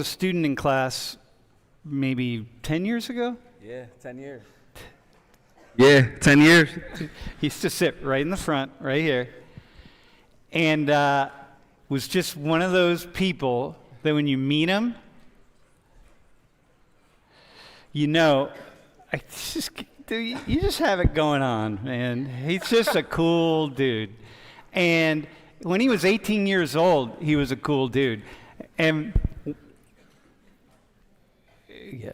A student in class maybe 10 years ago. Yeah, 10 years. Yeah, 10 years. He used to sit right in the front, right here, and was just one of those people that when you meet him, you know, dude, you just have it going on, man. He's just a cool dude. And when he was 18 years old, he was a cool dude. And yeah.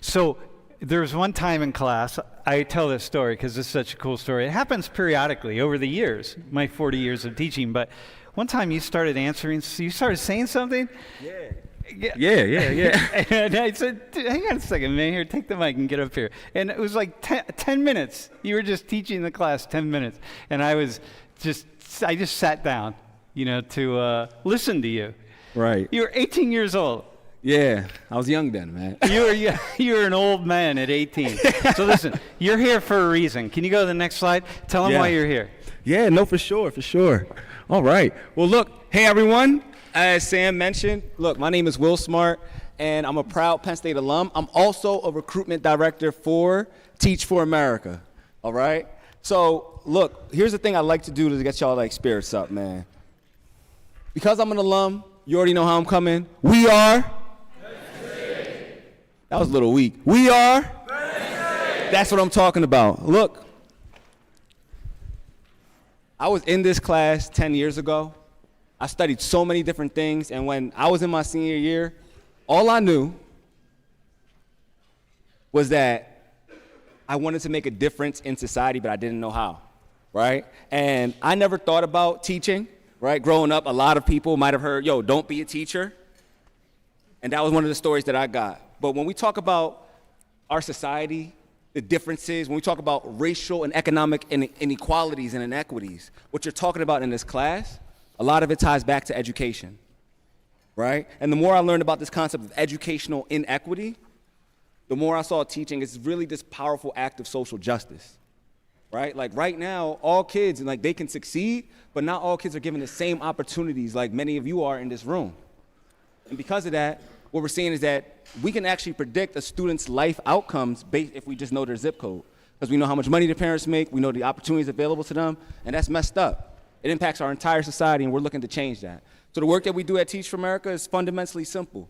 So there was one time in class, I tell this story because it's such a cool story. It happens periodically over the years, my 40 years of teaching. But one time you started saying something. Yeah. And I said, hang on a second, man, here, take the mic and get up here. And it was like 10 minutes. You were just teaching the class 10 minutes. And I just sat down, to listen to you. Right. You were 18 years old. Yeah, I was young then, man. You were an old man at 18. So listen, you're here for a reason. Can you go to the next slide? Tell them why you're here. Yeah, no, for sure. All right. Well, look, hey, everyone. As Sam mentioned, look, my name is Will Smart, and I'm a proud Penn State alum. I'm also a recruitment director for Teach for America, all right? So, look, here's the thing I like to do to get y'all, spirits up, man. Because I'm an alum, you already know how I'm coming. We are... That was a little weak. We are... That's what I'm talking about. Look, I was in this class 10 years ago. I studied so many different things, and when I was in my senior year, all I knew was that I wanted to make a difference in society, but I didn't know how, right? And I never thought about teaching, right? Growing up, a lot of people might have heard, yo, don't be a teacher. And that was one of the stories that I got. But when we talk about our society, the differences, when we talk about racial and economic inequalities and inequities, what you're talking about in this class, a lot of it ties back to education, right? And the more I learned about this concept of educational inequity, the more I saw teaching is really this powerful act of social justice, right? Like right now, all kids, they can succeed, but not all kids are given the same opportunities like many of you are in this room. And because of that, what we're seeing is that we can actually predict a student's life outcomes based if we just know their zip code. Because we know how much money their parents make, we know the opportunities available to them, and that's messed up. It impacts our entire society, and we're looking to change that. So the work that we do at Teach for America is fundamentally simple.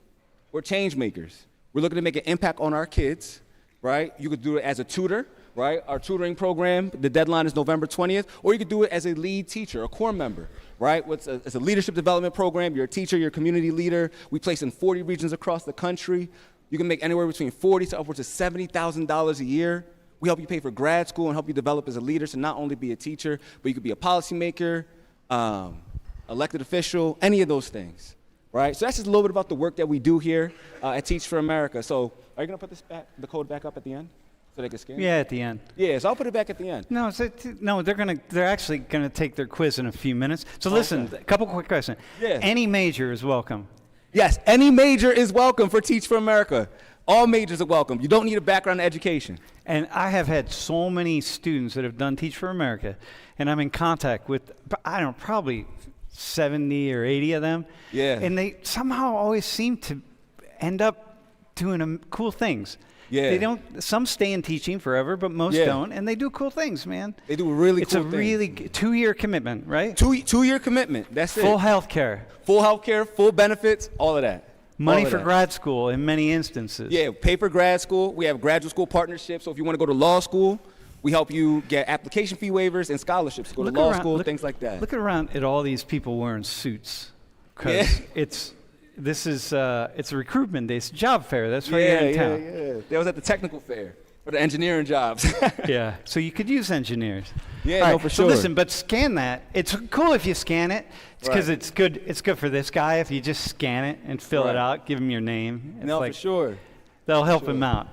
We're change makers. We're looking to make an impact on our kids, right? You could do it as a tutor, right? Our tutoring program, the deadline is November 20th, or you could do it as a lead teacher, a core member, right? It's a leadership development program. You're a teacher, you're a community leader. We place in 40 regions across the country. You can make anywhere between $40,000 to upwards of $70,000 a year. We help you pay for grad school and help you develop as a leader, so not only be a teacher, but you could be a policymaker, elected official, any of those things, right? So that's just a little bit about the work that we do here at Teach for America. So are you going to put the code back up at the end so they can scan? Yeah, at the end. Yeah, so I'll put it back at the end. No, they're actually gonna take their quiz in a few minutes. So listen, a couple quick questions. Yeah. Any major is welcome. Yes, any major is welcome for Teach for America. All majors are welcome. You don't need a background in education. And I have had so many students that have done Teach for America, and I'm in contact with, probably 70 or 80 of them. Yeah. And they somehow always seem to end up doing cool things. Yeah. They don't. Some stay in teaching forever, but most don't, and they do cool things, man. They do really cool things. It's a really 2-year commitment, right? Two-year commitment. That's it. Full health care. Full health care, full benefits, all of that. Money for grad school in many instances. Yeah, pay for grad school. We have graduate school partnerships. So if you want to go to law school, we help you get application fee waivers and scholarships to go to law school, things like that. Look around at all these people wearing suits, because it's a recruitment day. It's a job fair. That's right here in town. Yeah. That was at the technical fair for the engineering jobs. Yeah, so you could use engineers. Yeah, all no, right, for sure. So listen, but scan that. It's cool if you scan it. It's because it's good. It's good for this guy if you just scan it and fill it out. Give him your name. It's for sure. That'll help him out.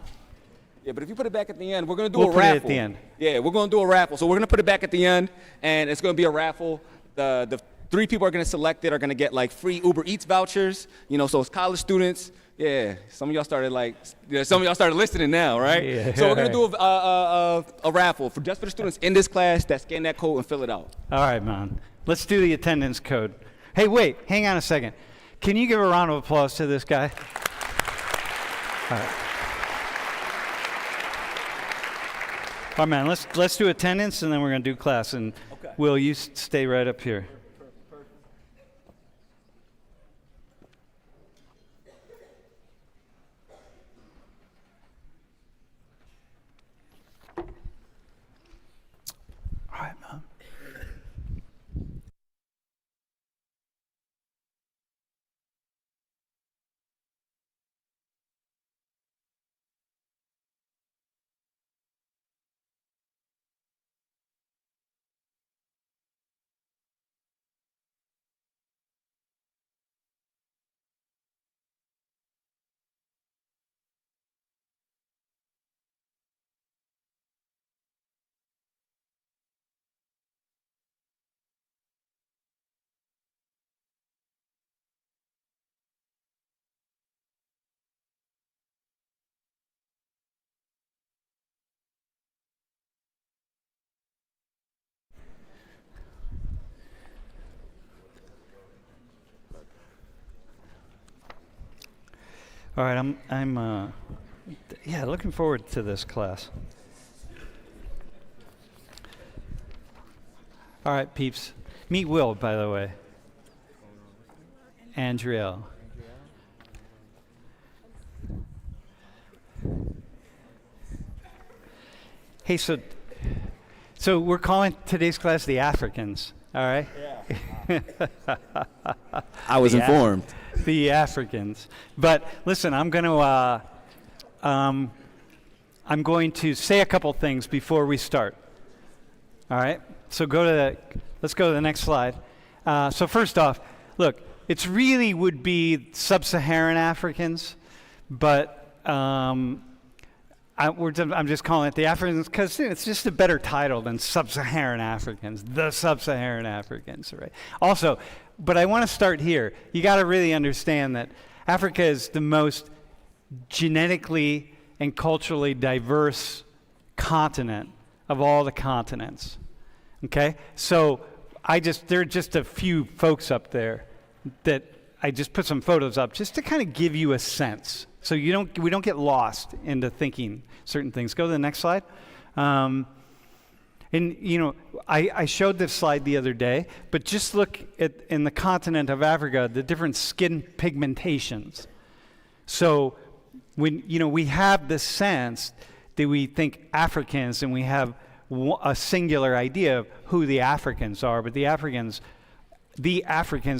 Yeah, but if you put it back at the end, we're going to do a raffle. We'll put it at the end. Yeah, we're going to do a raffle. So we're going to put it back at the end, and it's going to be a raffle. The 3 people are going to select it are going to get like free Uber Eats vouchers. You know, so it's college students. Yeah, some of y'all started listening now, right? Yeah. So we're going to do a raffle for just for the students in this class that scan that code and fill it out. All right, man. Let's do the attendance code. Hey, wait, hang on a second. Can you give a round of applause to this guy? All right. All right, man, let's do attendance, and then we're going to do class. And Okay. Will, you stay right up here. All right, man. All right, I'm looking forward to this class. All right, peeps. Meet Will, by the way. Andriel. Hey, so we're calling today's class the Africans, all right? Yeah. I was informed. The Africans. But listen, I'm going to say a couple things before we start. All right? So let's go to the next slide. So first off, look, it's really would be sub-Saharan Africans, but I'm just calling it the Africans because it's just a better title than sub-Saharan Africans, the sub-Saharan Africans, right? Also, but I want to start here. You got to really understand that Africa is the most genetically and culturally diverse continent of all the continents. Okay? So there are just a few folks up there that I just put some photos up just to kind of give you a sense. So we don't get lost into thinking certain things. Go to the next slide. And, you know, I showed this slide the other day, but just look in the continent of Africa, the different skin pigmentations. So when, you know, we have this sense that we think Africans and we have a singular idea of who the Africans are, but the Africans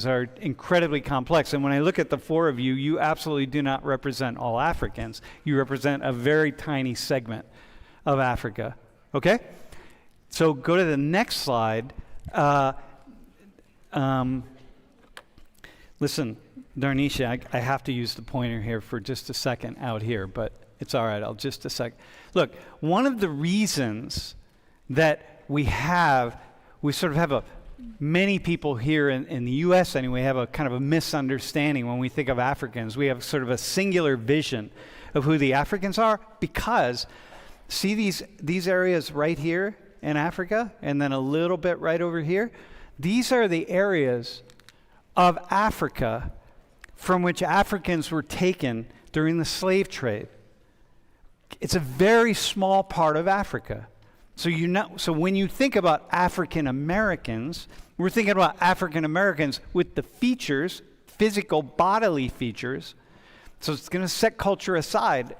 are incredibly complex. And when I look at the 4 of you, you absolutely do not represent all Africans. You represent a very tiny segment of Africa. Okay? So go to the next slide. Listen, Darnisha, I have to use the pointer here for just a second out here, but it's all right. Just a sec. Look, one of the reasons that we sort of have many people here in the U.S. anyway have a kind of a misunderstanding when we think of Africans. We have sort of a singular vision of who the Africans are because, see these areas right here in Africa and then a little bit right over here? These are the areas of Africa from which Africans were taken during the slave trade. It's a very small part of Africa. So when you think about African Americans, we're thinking about African Americans with the features, physical bodily features. So it's going to set culture aside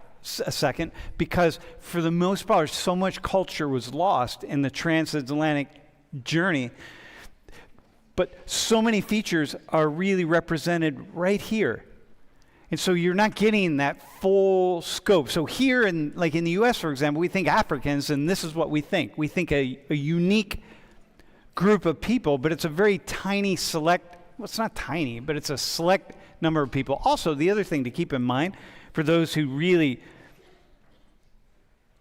a second because for the most part, so much culture was lost in the transatlantic journey. But so many features are really represented right here. And so you're not getting that full scope. So here in the U.S., for example, we think Africans, and this is what we think. We think a unique group of people, but it's a very tiny select, well, it's not tiny, but it's a select number of people. Also, the other thing to keep in mind, for those who really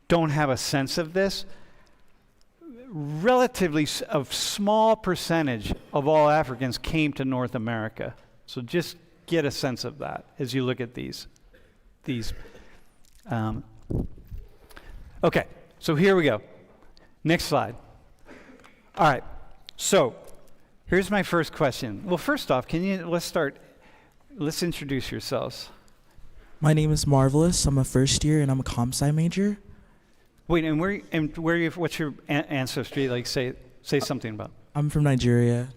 don't have a sense of this, relatively a small percentage of all Africans came to North America. So just get a sense of that as you look at these. Okay, so here we go. Next slide. All right, so here's my first question. Well, first off, let's introduce yourselves. My name is Marvelous. I'm a first year and I'm a comp sci major. Wait, and what's your ancestry? Like, say something about. I'm from Nigeria.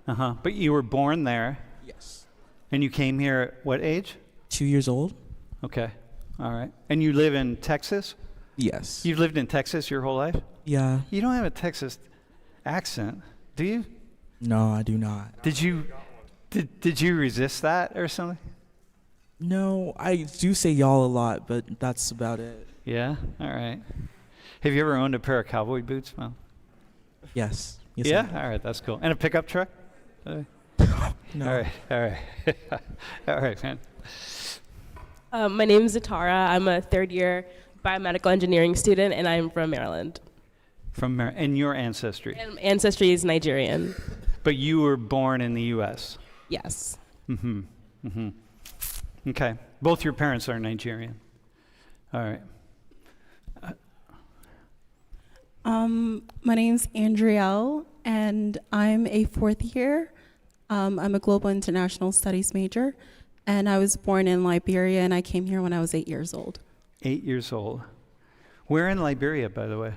But you were born there. Yes. And you came here at what age? 2 years old. Okay, all right. And you live in Texas? Yes. You've lived in Texas your whole life? Yeah. You don't have a Texas accent, do you? No, I do not. Did you resist that or something? No, I do say y'all a lot, but that's about it. Yeah, all right. Have you ever owned a pair of cowboy boots? Well, Yes. yeah, all right, that's cool. And a pickup truck? No. All right. All right, man. My name is Zatara. I'm a third-year biomedical engineering student, and I'm from Maryland. And your ancestry? And ancestry is Nigerian. But you were born in the U.S.? Yes. Okay. Both your parents are Nigerian. All right. My name's Andrielle, and I'm a fourth year. I'm a global international studies major, and I was born in Liberia, and I came here when I was 8 years old. 8 years old. Where in Liberia, by the way?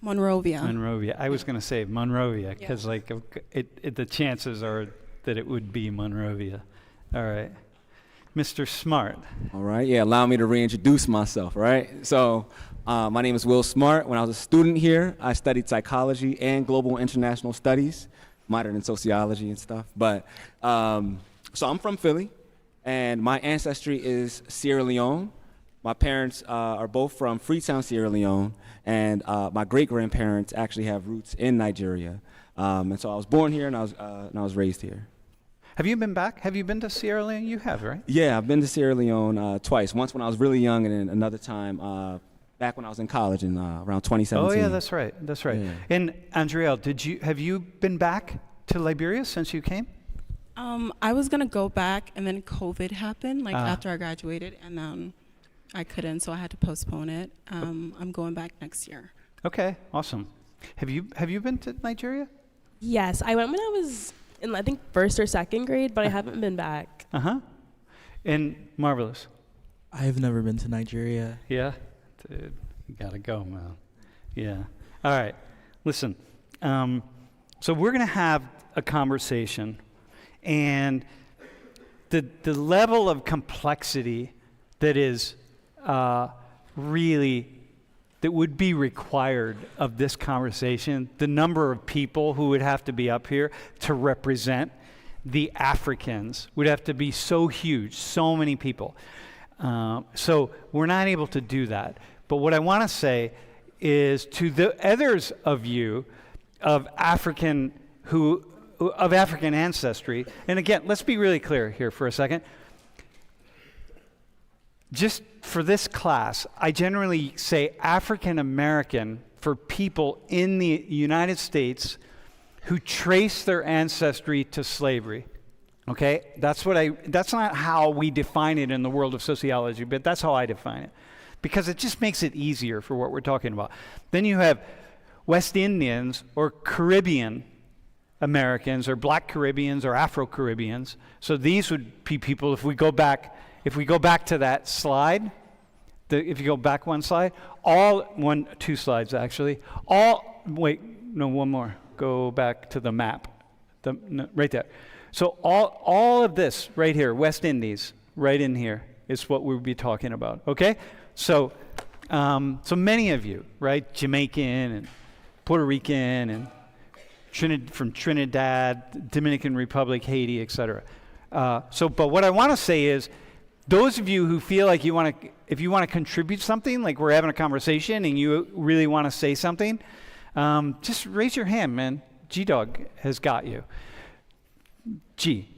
Monrovia. Monrovia. I was going to say Monrovia because, the chances are that it would be Monrovia. All right. Mr. Smart. All right, yeah, allow me to reintroduce myself, right? So, my name is Will Smart. When I was a student here, I studied psychology and global international studies, minored in sociology and stuff. But, so I'm from Philly, and my ancestry is Sierra Leone. My parents are both from Freetown, Sierra Leone, and my great-grandparents actually have roots in Nigeria. And so I was born here, and I was raised here. Have you been back? Have you been to Sierra Leone? You have, right? Yeah, I've been to Sierra Leone twice. Once when I was really young, and then another time back when I was in college in around 2017. Oh yeah, that's right. That's right. Yeah. And Andrielle, have you been back to Liberia since you came? I was gonna go back, and then COVID happened, after I graduated, and I couldn't, so I had to postpone it. I'm going back next year. Okay, awesome. Have you been to Nigeria? Yes, I went when I was in, I think, first or second grade, but I haven't been back. And Marvelous. I've never been to Nigeria. Yeah? Dude, you gotta go, man. Yeah. All right, listen. So we're gonna have a conversation, and the level of complexity that is that would be required of this conversation, the number of people who would have to be up here to represent the Africans would have to be so huge, so many people. So we're not able to do that. But what I want to say is to the others of you of African ancestry, and again, let's be really clear here for a second. Just for this class, I generally say African American for people in the United States who trace their ancestry to slavery. Okay? That's not how we define it in the world of sociology, but that's how I define it. Because it just makes it easier for what we're talking about. Then you have West Indians or Caribbean Americans or Black Caribbeans or Afro-Caribbeans. So these would be people, if we go back to that slide, if you go back one slide, two slides actually, one more, go back to the map, right there. So all of this right here, West Indies, right in here, is what we'll be talking about, okay? So many of you, right, Jamaican and Puerto Rican and from Trinidad, Dominican Republic, Haiti, etc. But what I want to say is, those of you who feel like if you want to contribute something, like we're having a conversation and you really want to say something, just raise your hand, man. G-Dog has got you. G,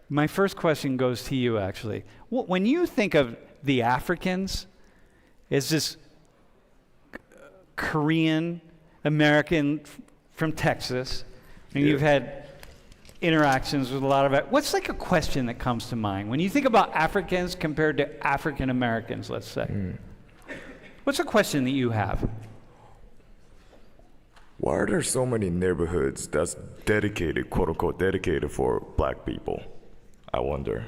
my first question goes to you, actually. When you think of the Africans, is this Korean, American from Texas, and you've had interactions with a lot of it. What's like a question that comes to mind when you think about Africans compared to African Americans, let's say? What's a question that you have? Why are there so many neighborhoods that's dedicated, quote unquote, dedicated for black people? I wonder.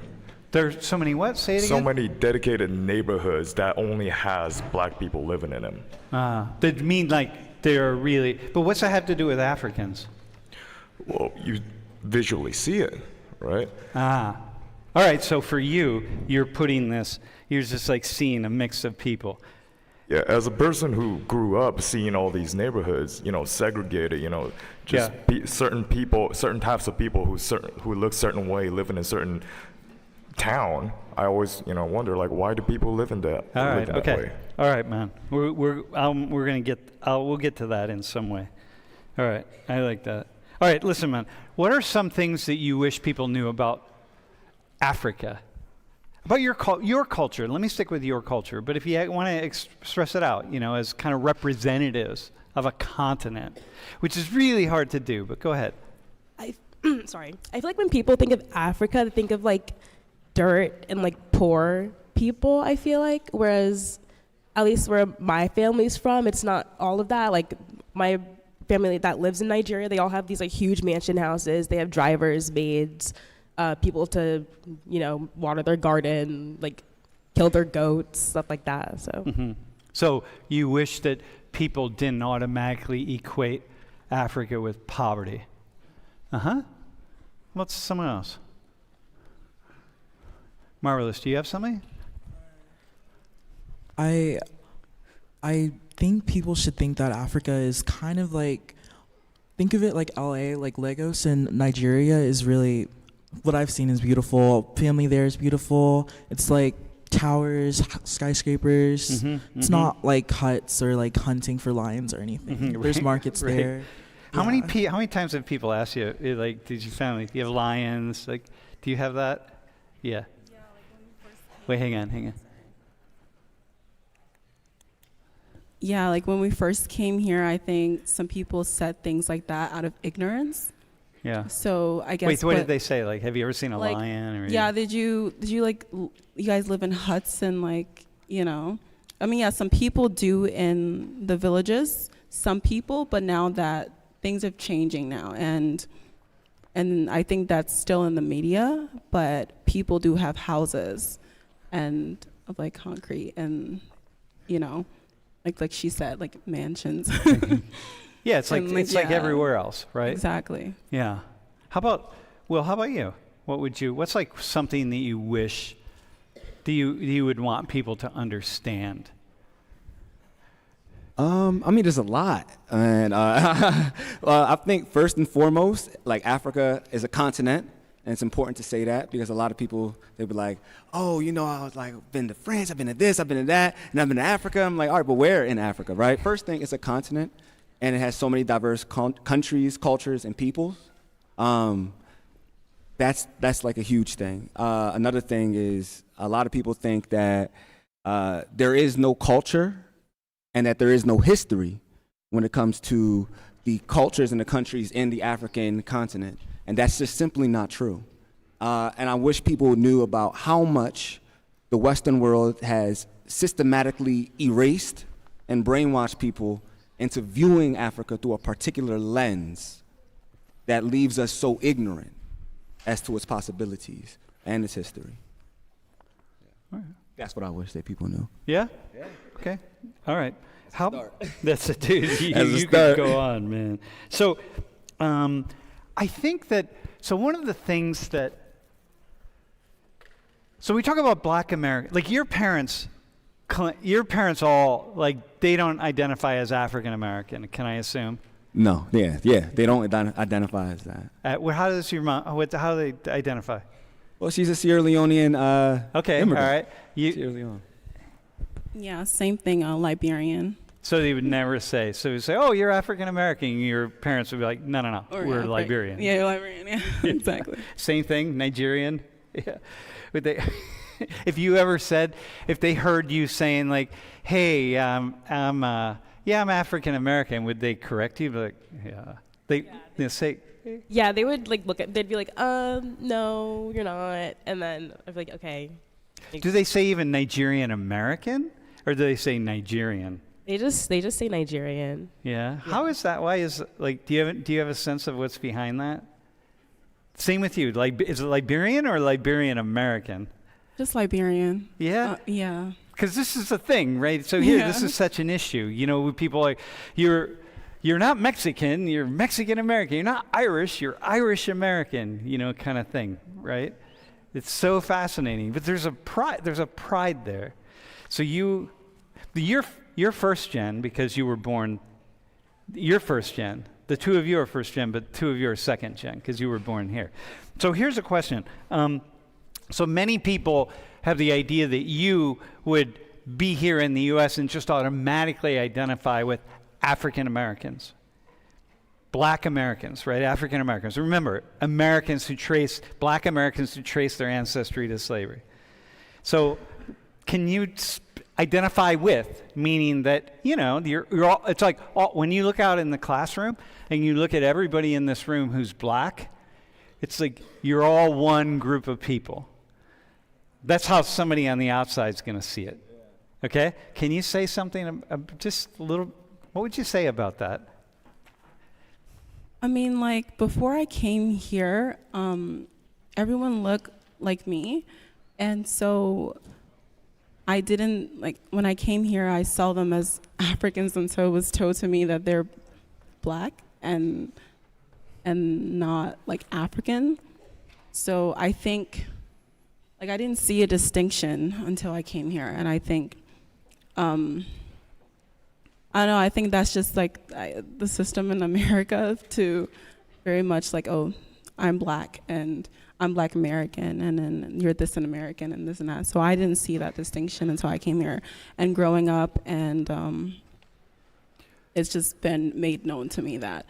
There's so many what? Say it again. So many dedicated neighborhoods that only has black people living in them. That mean like they're really, but what's that have to do with Africans? Well, you visually see it, right? All right, so for you, you're putting this, you're just like seeing a mix of people. Yeah, as a person who grew up seeing all these neighborhoods, segregated, just certain people, certain types of people who look certain way, living in certain town. I always, wonder like, why do people live in that? All right, live that okay, way? all right, man. We're gonna get, we'll get to that in some way. All right, I like that. All right, listen, man. What are some things that you wish people knew about Africa? About your culture. Let me stick with your culture. But if you want to express it out, as kind of representatives of a continent, which is really hard to do, but go ahead. Sorry. I feel like when people think of Africa, they think of like dirt and like poor people, I feel like. Whereas, at least where my family's from, it's not all of that. Like my family that lives in Nigeria, they all have these like huge mansion houses. They have drivers, maids, people to, water their garden, like kill their goats, stuff like that. So, So you wish that people didn't automatically equate Africa with poverty. What's someone else? Marvelous. Do you have something? I think people should think that Africa is kind of like, think of it like LA, like Lagos, and Nigeria is really, what I've seen is beautiful. Family there is beautiful. It's like towers, skyscrapers. It's not like huts or like hunting for lions or anything. There's markets there. How many times have people asked you, like, did your family, do you have lions? Like, do you have that? Yeah. Wait, hang on. Yeah, like when we first came here, I think some people said things like that out of ignorance. Yeah. So I guess. Wait, what did they say? Like, have you ever seen a lion? Or yeah. Did you like? You guys live in huts and like I mean, yeah, some people do in the villages. Some people, but now that things are changing now, and I think that's still in the media. But people do have houses, and of like concrete, and like she said, like mansions. Yeah, it's like everywhere else, right? Exactly. Yeah. How about you? What's like something that you wish you would want people to understand? There's a lot, and I think first and foremost, like Africa is a continent, and it's important to say that because a lot of people, they'll be like, oh, I was like, I've been to France, I've been to this, I've been to that, and I've been to Africa. I'm like, all right, but where in Africa, right? First thing, it's a continent, and it has so many diverse countries, cultures, and peoples. That's like a huge thing. Another thing is a lot of people think that there is no culture and that there is no history when it comes to the cultures and the countries in the African continent. And that's just simply not true. And I wish people knew about how much the Western world has systematically erased and brainwashed people into viewing Africa through a particular lens that leaves us so ignorant as to its possibilities and its history. All right. That's what I wish that people knew. Yeah? Yeah. Okay. All right. That's a dude. You could go on, man. So, I think that. So one of the things that. So we talk about Black American. Like your parents all like they don't identify as African American. Can I assume? No. Yeah. They don't identify as that. How does your mom? How do they identify? Well, she's a Sierra Leonean okay, immigrant. All right. Sierra Leone. Yeah, same thing, Liberian. So they would never say. So you say, "Oh, you're African American." Your parents would be like, "No, we're Liberian." Yeah, Liberian. Yeah, exactly. Same thing, Nigerian. Yeah. Would they? If they heard you saying like, "Hey, I'm yeah, I'm African American, would they correct you? Be like, yeah. They say, Yeah, they would like they'd be like, no, you're not. And then I'd be like, okay. do they say even Nigerian American, or do they say Nigerian? They just say Nigerian. Yeah. How is that? Why is like? Do you have a sense of what's behind that? Same with you. Like, is it Liberian or Liberian American? Just Liberian. Yeah. Yeah. Because this is the thing, right? So here, this is such an issue. You know, with people like you're not Mexican. You're Mexican American. You're not Irish. You're Irish American. You know, kind of thing, right? It's so fascinating. But there's a pride. There's a pride there. So you're first gen because you were born. You're first gen. The two of you are first gen, but two of you are second gen because you were born here. So here's a question. So many people have the idea that you would be here in the U.S. and just automatically identify with African Americans, Black Americans, right? African Americans. Remember, Black Americans who trace their ancestry to slavery. So can you identify with, meaning that, you know, you're all, it's like when you look out in the classroom and you look at everybody in this room who's Black, it's like you're all one group of people. That's how somebody on the outside is going to see it. Okay? Can you say something, just a little, what would you say about that? I mean, like, before I came here, everyone looked like me. And so I didn't, like, when I came here, I saw them as Africans, and so it was told to me that they're Black and not, like, African. So I think, like, I didn't see a distinction until I came here. And I think, I don't know, I think that's just, like, the system in America to very much, like, oh, I'm Black, and I'm Black American, and then you're this and American, and this and that. So I didn't see that distinction until I came here. And growing up, and it's just been made known to me that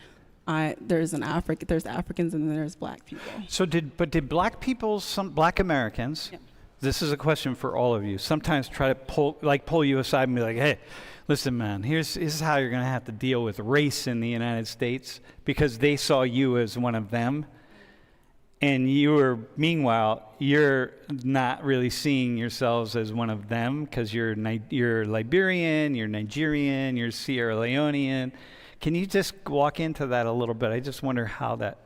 there's Africans and then there's Black people. So did Black people, some Black Americans, this is a question for all of you, sometimes try to pull you aside and be like, hey, listen, man, this is how you're going to have to deal with race in the United States, because they saw you as one of them. And meanwhile, you're not really seeing yourselves as one of them because you're Liberian, you're Nigerian, you're Sierra Leonean. Can you just walk into that a little bit? I just wonder how that,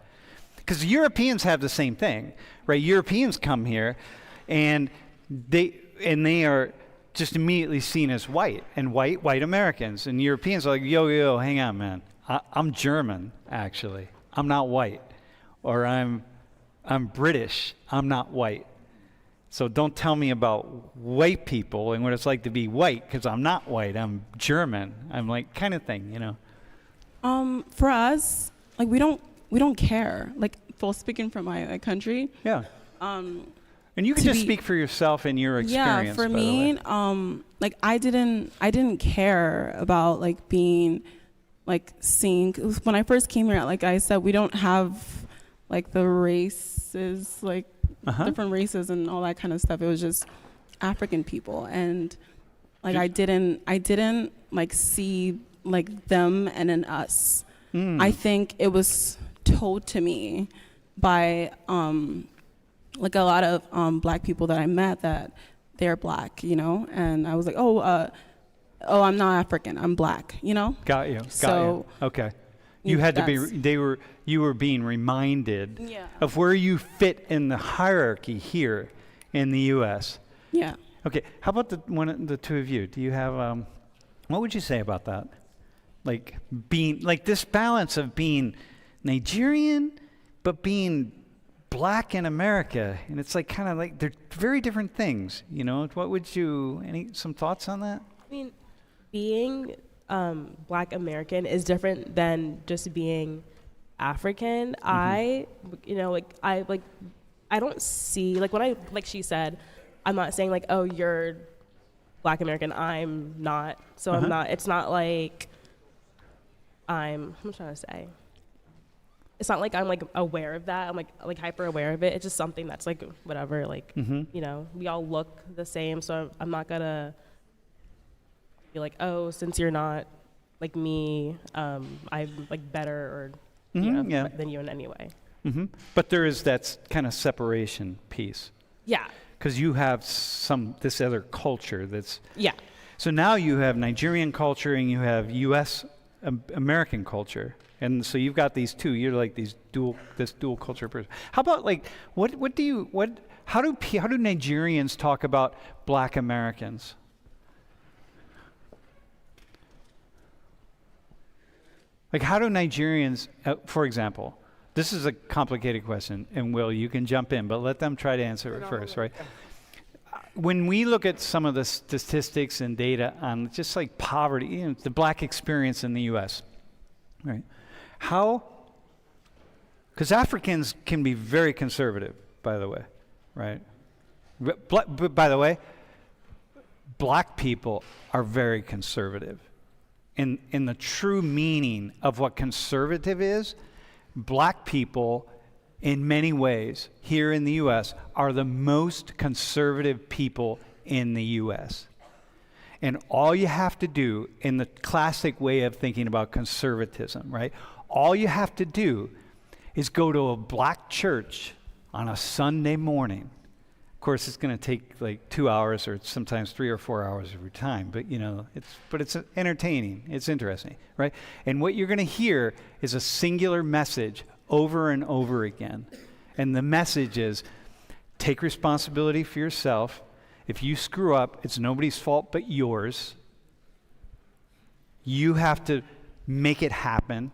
because Europeans have the same thing, right? Europeans come here, and they are just immediately seen as white Americans, and Europeans are like, yo, hang on, man, I'm German actually, I'm not white, or I'm British, I'm not white. So don't tell me about white people and what it's like to be white, because I'm not white, I'm German. I'm like, kind of thing, you know. For us, like, we don't care. Like, for speaking from my country. Yeah. And you can just speak for yourself and your experience. Yeah, for me, like, I didn't care about, like, being, like, seen. When I first came here, like I said, we don't have, like, the races, like, different races and all that kind of stuff. It was just African people, and, like, I didn't like see, like, them and then us. I think it was told to me by like a lot of Black people that I met that they're Black, you know, and I was like, oh, I'm not African, I'm Black, you know. Got you. Okay. You were being reminded of where you fit in the hierarchy here in the U.S. Yeah. Okay. How about the two of you? Do you have what would you say about that? Like being like this balance of being Nigerian but being Black in America, and it's like kind of like they're very different things, you know. What would some thoughts on that? I mean, being Black American is different than just being African. I don't see, like, when like she said, I'm not saying like, oh, you're Black American, I'm not, so I'm not. It's not like I'm trying to say. It's not like I'm like aware of that. I'm like hyper aware of it. It's just something that's like whatever. Like you know, we all look the same, so I'm not gonna be like, oh, since you're not like me, I'm like better or Yeah. than you in any way. But there is that kind of separation piece. Yeah. Because you have this other culture that's... Yeah. So now you have Nigerian culture and you have U.S. American culture. And so you've got these two. You're like this dual culture person. How about like, how do Nigerians talk about Black Americans? Like, how do Nigerians, for example, this is a complicated question, and Will, you can jump in, but let them try to answer it first, right? When we look at some of the statistics and data on just like poverty, the Black experience in the U.S., right? Because Africans can be very conservative, by the way, right? But by the way, Black people are very conservative. In the true meaning of what conservative is, Black people, in many ways, here in the U.S., are the most conservative people in the U.S. And all you have to do, in the classic way of thinking about conservatism, right? All you have to do is go to a Black church on a Sunday morning. Of course, it's going to take like 2 hours or sometimes 3 or 4 hours of your time, but it's entertaining. It's interesting, right? And what you're going to hear is a singular message over and over again. And the message is, take responsibility for yourself. If you screw up, it's nobody's fault but yours. You have to make it happen.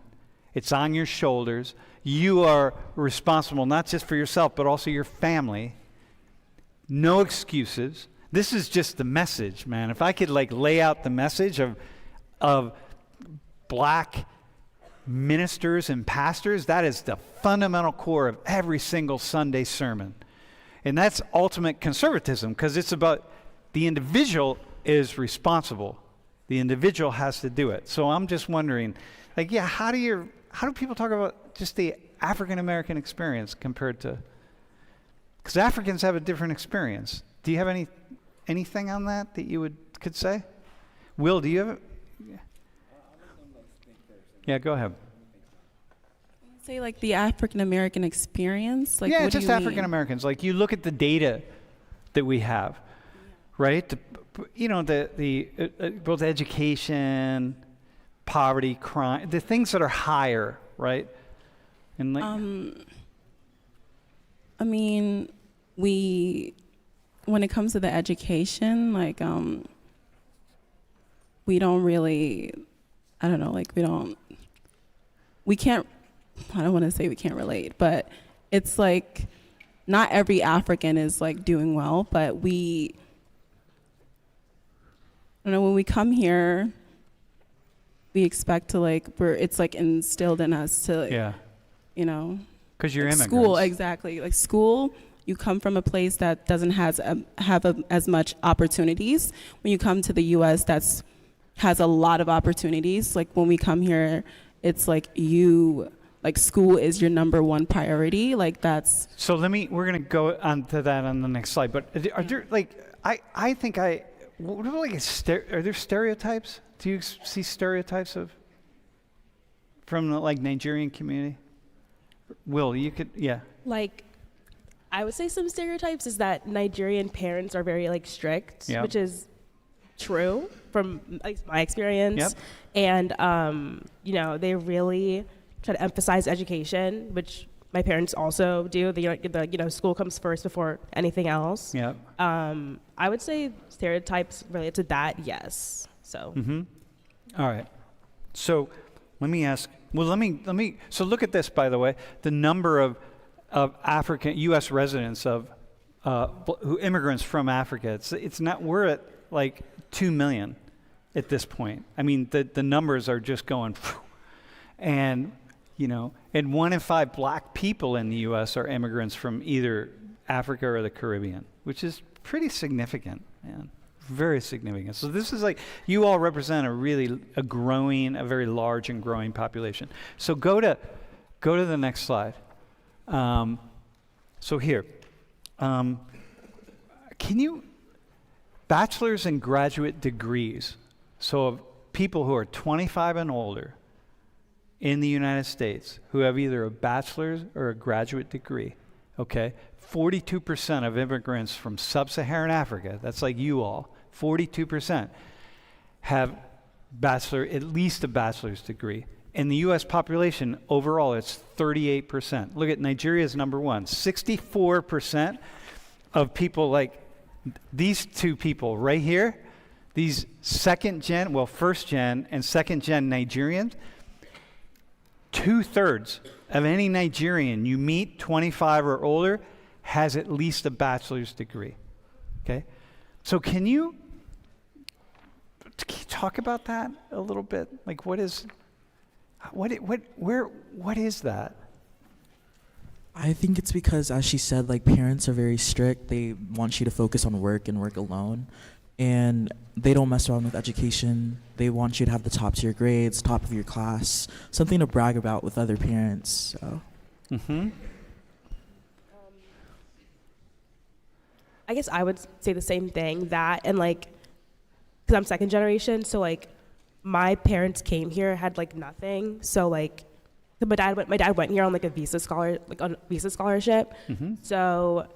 It's on your shoulders. You are responsible not just for yourself, but also your family. No excuses. This is just the message, man. If I could like lay out the message of Black ministers and pastors, that is the fundamental core of every single Sunday sermon. And that's ultimate conservatism, because it's about the individual is responsible. The individual has to do it. So I'm just wondering, like, yeah, how do people talk about just the African American experience compared to, because Africans have a different experience. Do you have anything on that you could say? Will, do you have? Yeah, go ahead. Say like the African American experience. Like, yeah, what just do you African mean? Americans. Like, you look at the data that we have, right? The both education, poverty, crime, the things that are higher, right? And like, I mean, when it comes to the education, like, we don't really, I don't know, like, we can't, I don't want to say we can't relate, but it's like, not every African is like doing well, but I don't know, when we come here, we expect to like, it's like instilled in us to like, yeah, you know. because you're Like immigrants. school, exactly. Like school, you come from a place that doesn't have as much opportunities. When you come to the U.S., has a lot of opportunities. Like when we come here, it's like school is your number one priority. Like that's. So we're going to go on to that on the next slide. But are there like, I think are there stereotypes? Do you see stereotypes from the like Nigerian community? Will, you could, yeah. Like, I would say some stereotypes is that Nigerian parents are very like strict, Yep. which is true from like my experience. Yep. And they really try to emphasize education, which my parents also do. School comes first before anything else. Yeah. I would say stereotypes related to that, yes. So. All right. So let me ask. Well, let me. So look at this, by the way. The number of African U.S. residents who immigrants from Africa. It's not. We're at like 2 million at this point. I mean, the numbers are just going, and and 1 in 5 Black people in the U.S. are immigrants from either Africa or the Caribbean, which is pretty significant, man. Very significant. So this is like, you all represent a very large and growing population. So go to the next slide. So here, can you, bachelor's and graduate degrees, so of people who are 25 and older in the United States who have either a bachelor's or a graduate degree, okay? 42% of immigrants from sub-Saharan Africa, that's like you all, 42% have at least a bachelor's degree. In the U.S. population, overall, it's 38%. Look at Nigeria's number one. 64% of people like these two people right here, these first gen and second gen Nigerians, 2/3 of any Nigerian you meet 25 or older has at least a bachelor's degree. Okay? So can you talk about that a little bit? Like what is that? I think it's because, as she said, like parents are very strict. They want you to focus on work and work alone. And they don't mess around with education. They want you to have the top tier grades, top of your class, something to brag about with other parents. So. Mm-hmm. I guess I would say the same thing, that, and like, because I'm second generation, so like my parents came here, had like nothing. So like my dad went here on like a visa scholarship. Mm-hmm. So,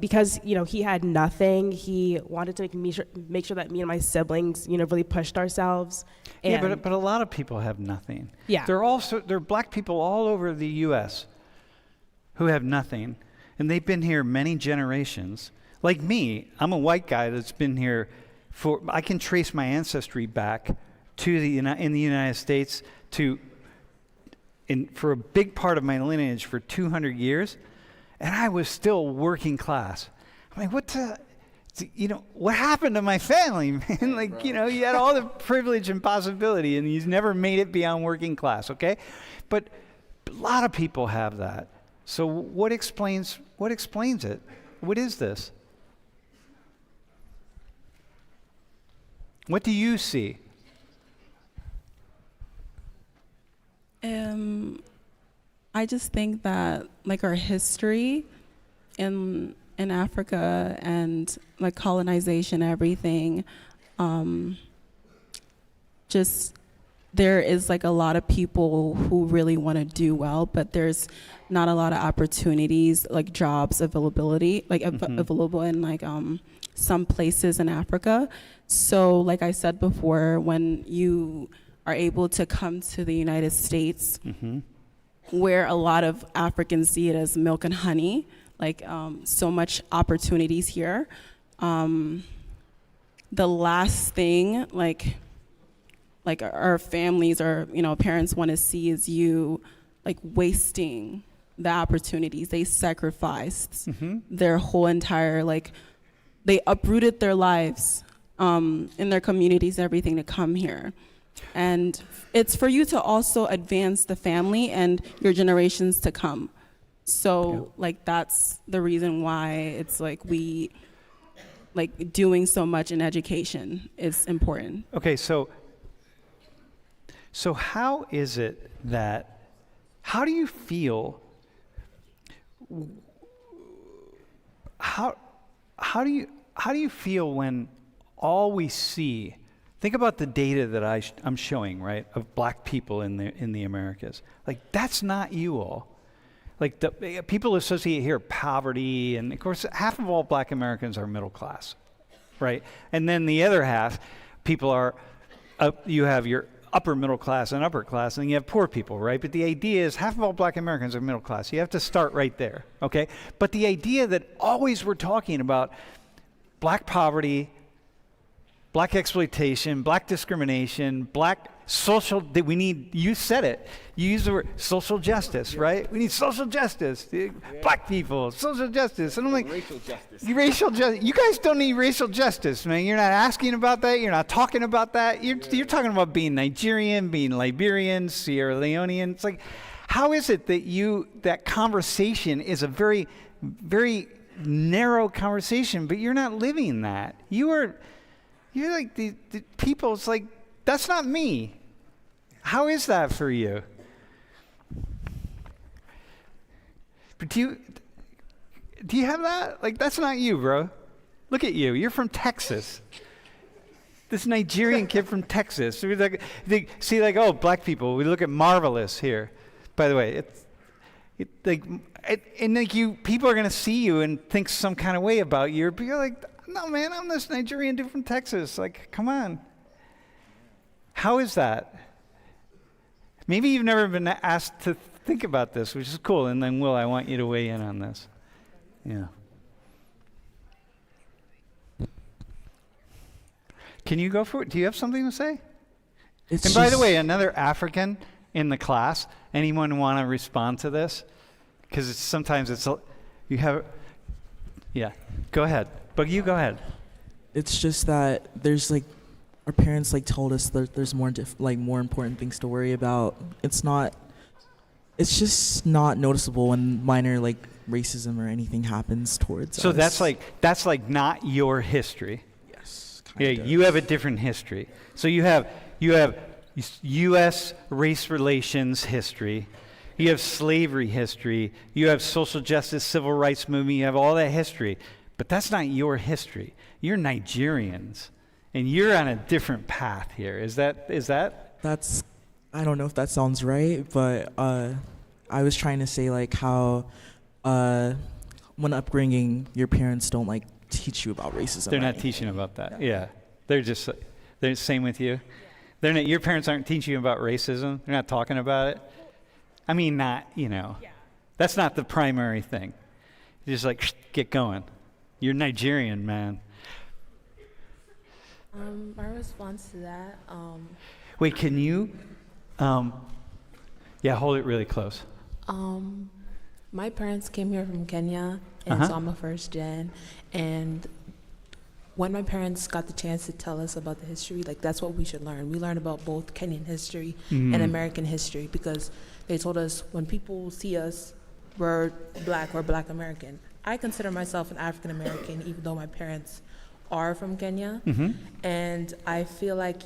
because, he had nothing, he wanted to make sure that me and my siblings, really pushed ourselves. And Yeah, but a lot of people have nothing. Yeah. There are black people all over the U.S. who have nothing, and they've been here many generations. Like me, I'm a white guy that's been here I can trace my ancestry back to in the United States for a big part of my lineage for 200 years, and I was still working class. I'm like, what happened to my family, man? Like, you had all the privilege and possibility, and you never made it beyond working class, okay? But a lot of people have that. So what explains it? What is this? What do you see? I just think that like our history in Africa and like colonization, everything, just there is like a lot of people who really want to do well, but there's not a lot of opportunities, like jobs availability, like available in like some places in Africa. So like I said before, when you are able to come to the United States, where a lot of Africans see it as milk and honey, like so much opportunities here. The last thing like our families or parents want to see is you like wasting the opportunities. They sacrificed their whole entire, like they uprooted their lives in their communities, everything, to come here. And it's for you to also advance the family and your generations to come. So like that's the reason why it's like we like doing so much in education is important. Okay, so how is it that, how do you feel, how do you feel when all we see, think about the data that I'm showing, right, of black people in the Americas. Like, that's not you all. Like, the people associate here poverty, and of course, half of all black Americans are middle class, right? And then the other half, people are, you have your upper middle class and upper class, and you have poor people, right? But the idea is half of all black Americans are middle class. You have to start right there, okay? But the idea that always we're talking about black poverty, black exploitation, black discrimination, black social, that we need, you said it, you used the word social justice, right? We need social justice. Black people, social justice. And I'm like, Racial justice. Racial justice. You guys don't need racial justice, man. You're not asking about that. You're not talking about that. You're talking about being Nigerian, being Liberian, Sierra Leonean. It's like, how is it that that conversation is a very, very narrow conversation, but you're not living that? You're like the people, it's like, that's not me. How is that for you? But do you have that? Like, that's not you, bro. Look at you. You're from Texas. this Nigerian kid from Texas. We see, oh, black people. We look at Marvelous here. By the way, people are gonna see you and think some kind of way about you. But you're like, no, man, I'm this Nigerian dude from Texas. Like, come on. How is that? Maybe you've never been asked to think about this, which is cool. And then, Will, I want you to weigh in on this. Yeah. Can you go for it? Do you have something to say? And by the way, another African in the class, anyone want to respond to this? Because sometimes you have, yeah, go ahead. But you go ahead. It's just that there's like, our parents like told us that there's more more important things to worry about. It's just not noticeable when minor like racism or anything happens towards us. So that's like not your history. Yes. Yeah, you have a different history. So you have U.S. race relations history. You have slavery history. You have social justice, civil rights movement. You have all that history. But that's not your history. You're Nigerians. And you're on a different path here. Is that? That's, I don't know if that sounds right, but I was trying to say like how when upbringing, your parents don't like teach you about racism. They're not teaching about that. Yeah. They're the same with you. They're not, your parents aren't teaching you about racism. They're not talking about it. I mean, that's not the primary thing. You're just like, get going. You're Nigerian, man. My response to that. Wait, can you? Hold it really close. My parents came here from Kenya, and so I'm a first gen. And when my parents got the chance to tell us about the history, like that's what we should learn. We learn about both Kenyan history and American history because they told us when people see us, we're Black American. I consider myself an African American, even though my parents are from Kenya. And I feel like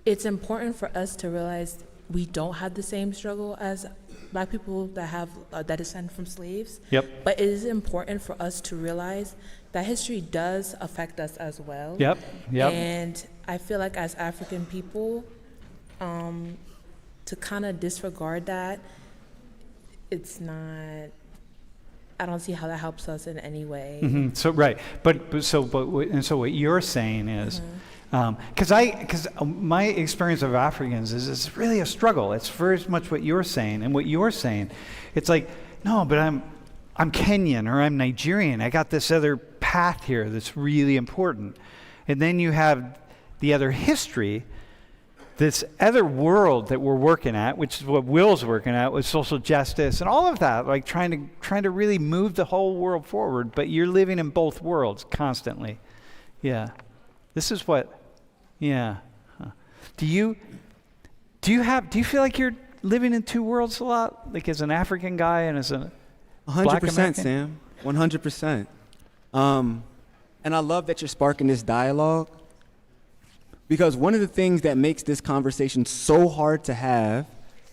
it's important for us to realize we don't have the same struggle as Black people that descend from slaves. Yep. But it is important for us to realize that history does affect us as well. Yep. And I feel like as African people, to kind of disregard that, it's not. I don't see how that helps us in any way. So right, but what you're saying is, because my experience of Africans is it's really a struggle. It's very much what you're saying, and what you're saying, it's like no, but I'm Kenyan or I'm Nigerian. I got this other path here that's really important, and then you have the other history. This other world that we're working at, which is what Will's working at, with social justice and all of that, like trying to really move the whole world forward. But you're living in both worlds constantly. Yeah, this is what. Yeah. Huh. Do you feel like you're living in two worlds a lot, like as an African guy and as a 100%, Sam. 100%. And I love that you're sparking this dialogue. Because one of the things that makes this conversation so hard to have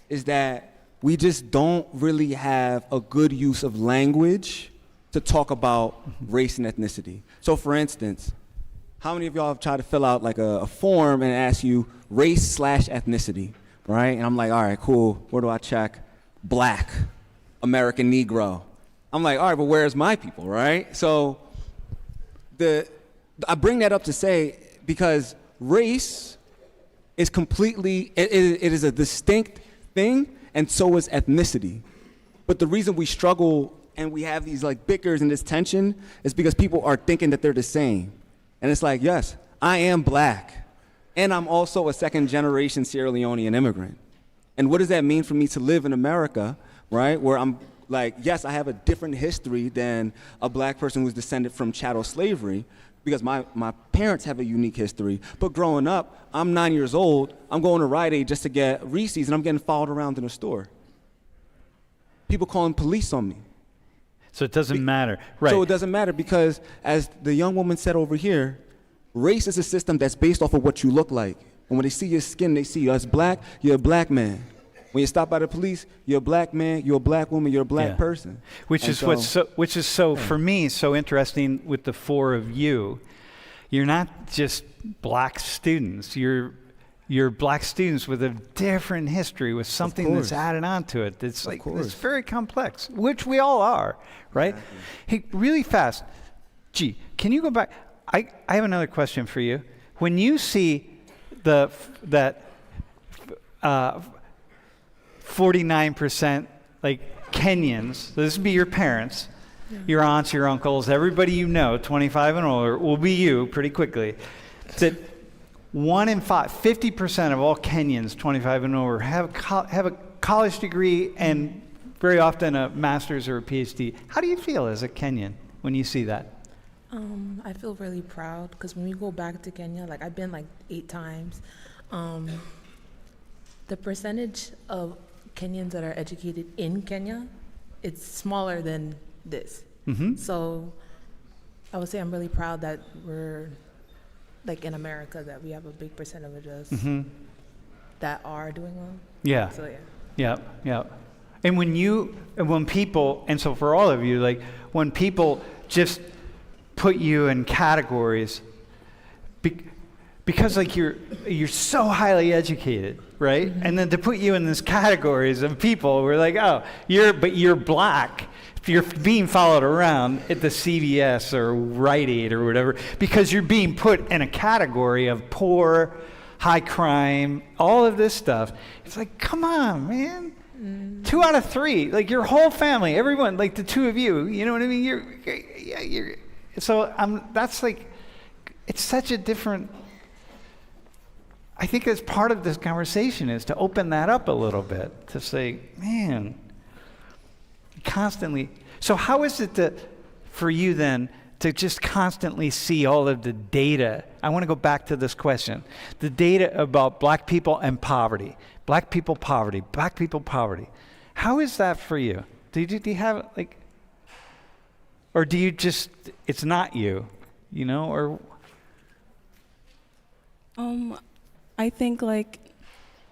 is that we just don't really have a good use of language to talk about race and ethnicity. So for instance, how many of y'all have tried to fill out like a form and ask you race/ethnicity, right? And I'm like, all right, cool, where do I check? Black, American Negro. I'm like, all right, but where's my people, right? So I bring that up to say because race is completely, it is a distinct thing, and so is ethnicity. But the reason we struggle and we have these like bickers and this tension is because people are thinking that they're the same. And it's like, yes, I am Black, and I'm also a second generation Sierra Leonean immigrant. And what does that mean for me to live in America, right, where I'm like, yes, I have a different history than a Black person who's descended from chattel slavery, because my parents have a unique history. But growing up, I'm 9 years old, I'm going to Rite Aid just to get Reese's, and I'm getting followed around in the store. People calling police on me. So it doesn't matter, right? So it doesn't matter because, as the young woman said over here, race is a system that's based off of what you look like. And when they see your skin, they see you as Black, you're a Black man. When you stop by the police, you're a Black man, you're a Black woman, you're a Black person. Which is for me so interesting with the four of you, you're not just black students. You're black students with a different history, with something that's added onto it. It's like it's very complex, which we all are, right? Exactly. Hey, really fast, G, can you go back? I have another question for you. When you see that 49% like Kenyans, so this would be your parents, your aunts, your uncles, everybody you know, 25 and older, will be you pretty quickly. That 1 in 5, 50% of all Kenyans 25 and over have a college degree and very often a master's or a PhD. How do you feel as a Kenyan when you see that? I feel really proud because when we go back to Kenya, like I've been like 8 times, the percentage of Kenyans that are educated in Kenya, it's smaller than this. Mm-hmm. So I would say I'm really proud that we're like in America, that we have a big percentage of us that are doing well. Yeah. So yeah. Yeah. And when people, and so for all of you, like when people just put you in categories, because like you're so highly educated, right? Mm-hmm. And then to put you in these categories of people, we're like, oh, you're black. You're being followed around at the CVS or Rite Aid or whatever because you're being put in a category of poor, high crime, all of this stuff. It's like, come on, man. 2 out of 3, like your whole family, everyone, like the 2 of you, you know what I mean? You're so that's like, it's such a different. I think as part of this conversation is to open that up a little bit to say, man, constantly. So how is it for you then to just constantly see all of the data? I want to go back to this question. The data about black people and poverty. Black people poverty. Black people poverty. How is that for you? Do you have like, or do you just, it's not you, you know, or? I think like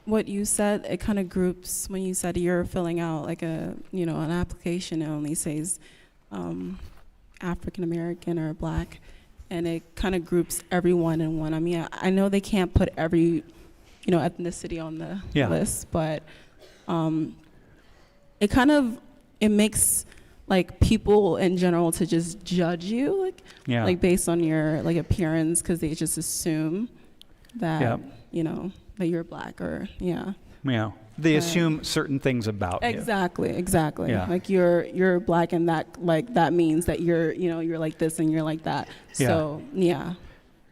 what you said, it kind of groups when you said you're filling out like an application, it only says African American or black, and it kind of groups everyone in one. I mean, I know they can't put every, ethnicity on the list, but it makes like people in general to just judge you, like based on your like appearance, because they just assume that that you're black or they assume certain things about you. Exactly. Yeah. Like you're black, and that means that you're like this and you're like that. So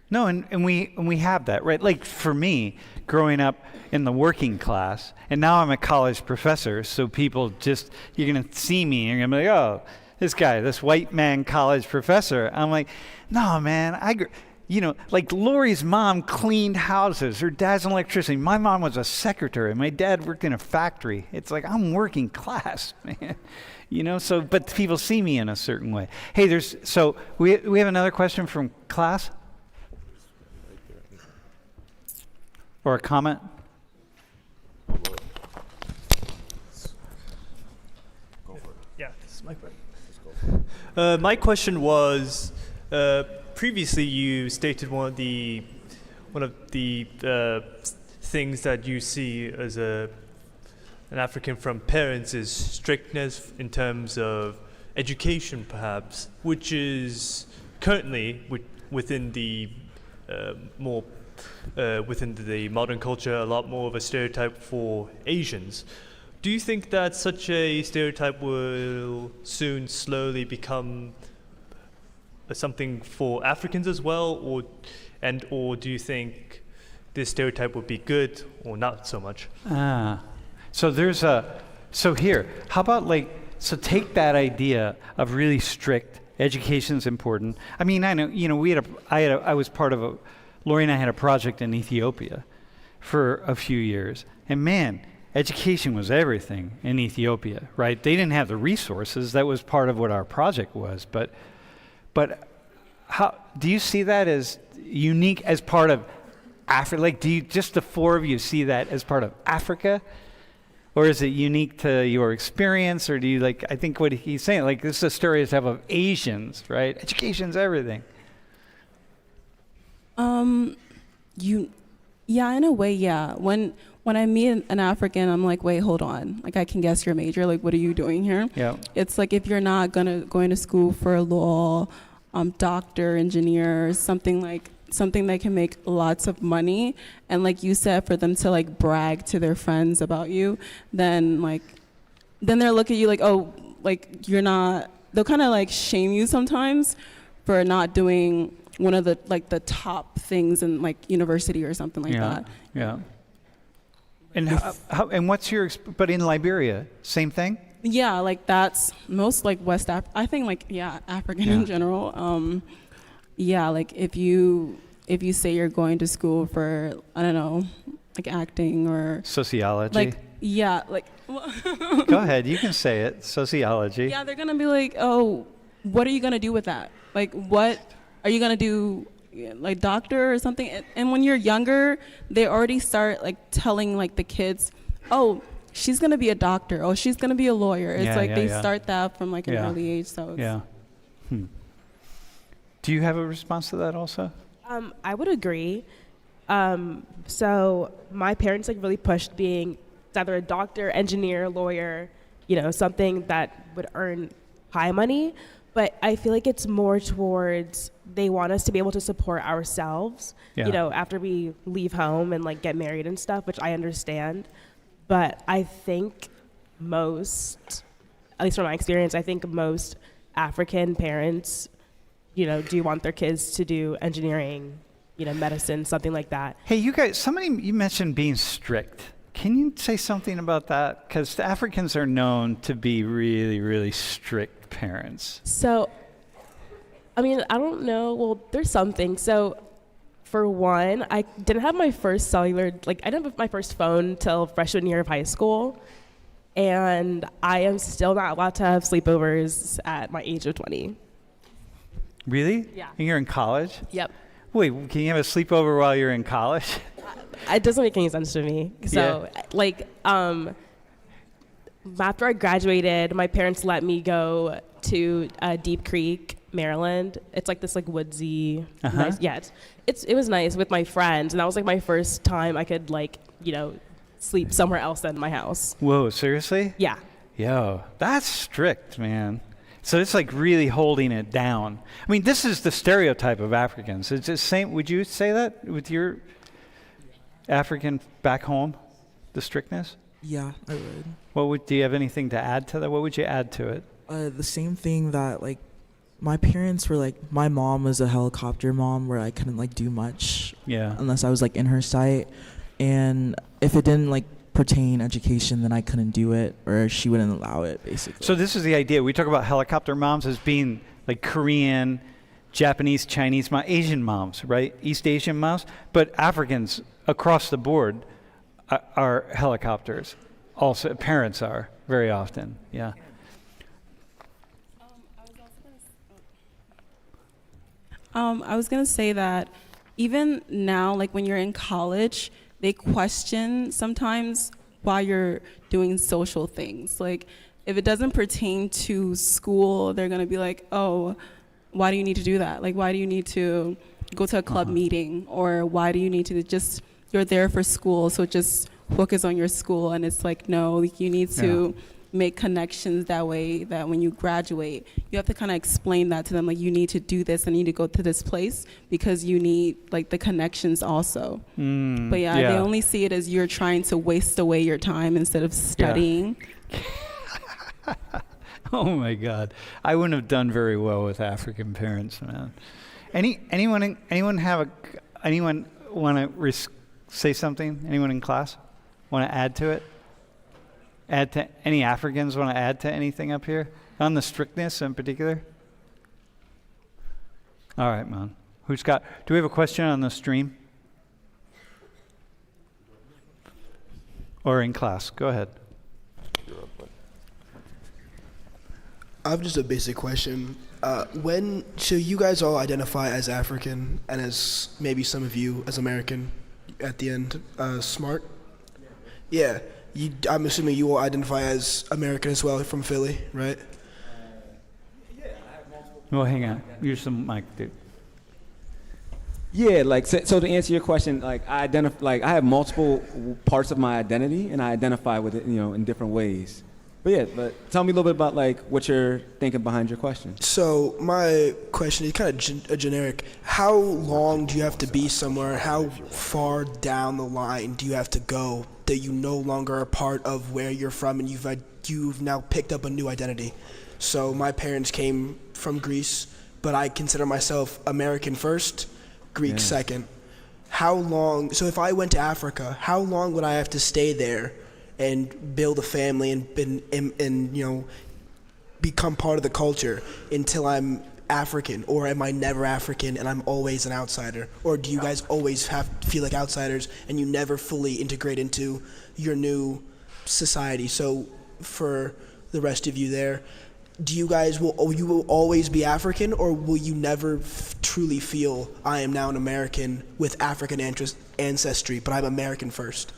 No, and we have that, right? Like for me, growing up in the working class, and now I'm a college professor, so people just, you're gonna see me and you're gonna be like, oh, this guy, this white man college professor. I'm like, no, man, like Lori's mom cleaned houses. Her dad's an electrician. My mom was a secretary. My dad worked in a factory. It's like I'm working class, man. So but people see me in a certain way. Hey, we have another question from class? Or a comment? Yeah, this is my question. My question was, previously you stated one of the things that you see as an African from parents is strictness in terms of education, perhaps, which is currently within the within the modern culture a lot more of a stereotype for Asians. Do you think that such a stereotype will soon slowly become something for Africans as well, or do you think this stereotype would be good or not so much? So here, how about take that idea of really strict education's important. I mean, I know, I was part of Lori and I had a project in Ethiopia for a few years, and man, education was everything in Ethiopia, right? They didn't have the resources. That was part of what our project was, but how do you see that as unique as part of Africa? Like, do you, just the 4 of you, see that as part of Africa? Or is it unique to your experience? Or do you I think what he's saying, this is a stereotype of Asians, right? Education's everything. Yeah, in a way, yeah. When I meet an African, I'm like, wait, hold on. Like, I can guess your major. Like, what are you doing here? Yeah. It's like if you're not going to school for law, doctor, engineer, something that can make lots of money, and like you said, for them to like brag to their friends about you, then they'll look at you like, oh, like you're not. They'll kind of like shame you sometimes for not doing one of the top things in like university or something like that. Yeah. And and what's your but in Liberia, same thing? Yeah, like that's most like I think like African in general. Yeah, like if you say you're going to school for, I don't know, like acting or sociology. Like like go ahead, you can say it. Sociology. Yeah, they're gonna be like, oh, what are you gonna do with that? Like, what are you gonna do? Like doctor or something? And when you're younger, they already start like telling like the kids, oh, she's gonna be a doctor. Oh, she's gonna be a lawyer. It's they start that from like an early age. So it's Do you have a response to that also? I would agree. So my parents like really pushed being either a doctor, engineer, lawyer, something that would earn high money. But I feel like it's more towards they want us to be able to support ourselves, after we leave home and like get married and stuff, which I understand. But I think most, at least from my experience, I think most African parents, do want their kids to do engineering, medicine, something like that. Hey, you guys, you mentioned being strict. Can you say something about that? Because the Africans are known to be really, really strict parents. So, I mean, I don't know. Well, there's something. So, for one, I didn't have my first cellular, I didn't have my first phone till freshman year of high school. And I am still not allowed to have sleepovers at my age of 20. Really? Yeah. And you're in college? Yep. Wait, can you have a sleepover while you're in college? It doesn't make any sense to me. So, after I graduated, my parents let me go to Deep Creek, Maryland. It's like this woodsy, nice. Yeah, it was nice with my friends, and that was like my first time I could sleep somewhere else than my house. Whoa, seriously? Yeah. Yo, that's strict, man. So it's like really holding it down. I mean, this is the stereotype of Africans. It's the same. Would you say that with your African back home, the strictness? Yeah, I would. Do you have anything to add to that? What would you add to it? The same thing that my parents were my mom was a helicopter mom where I couldn't do much. Yeah. Unless I was in her sight, and if it didn't pertain education, then I couldn't do it, or she wouldn't allow it, basically. So this is the idea. We talk about helicopter moms as being Korean, Japanese, Chinese, Asian moms, right? East Asian moms. But Africans across the board are helicopters. Also, parents are very often. Yeah. I was gonna say that even now, when you're in college, they question sometimes why you're doing social things. If it doesn't pertain to school, they're gonna be like, oh, why do you need to do that? Why do you need to go to a club meeting? Or why do you need to you're there for school, so just focus on your school. And it's no, you need to make connections that way, that when you graduate, you have to kind of explain that to them, you need to do this and you need to go to this place because you need the connections also. But they only see it as you're trying to waste away your time instead of studying. Oh my God, I wouldn't have done very well with African parents, man. Anyone want to say something? Anyone in class want to add to it? Add to any Africans want to add to anything up here on the strictness in particular? All right, man. Do we have a question on the stream? Or in class? Go ahead. I have just a basic question. So you guys all identify as African and as maybe some of you as American at the end, smart? Yeah. I'm assuming you all identify as American as well from Philly, right? Well, hang on. Use the mic, dude. Yeah, like so to answer your question, like I have multiple parts of my identity, and I identify with it, in different ways. But tell me a little bit about like what you're thinking behind your question. So my question is kind of generic. How long do you have to be somewhere? How far down the line do you have to go that you no longer are part of where you're from, and you've now picked up a new identity? So my parents came from Greece, but I consider myself American first, Greek second. How long? So if I went to Africa, how long would I have to stay there and build a family and become part of the culture until I'm African? Or am I never African and I'm always an outsider? Or do you guys always feel like outsiders and you never fully integrate into your new society? So for the rest of you there, do you guys you will always be African, or will you never truly feel I am now an American with African ancestry, but I'm American first?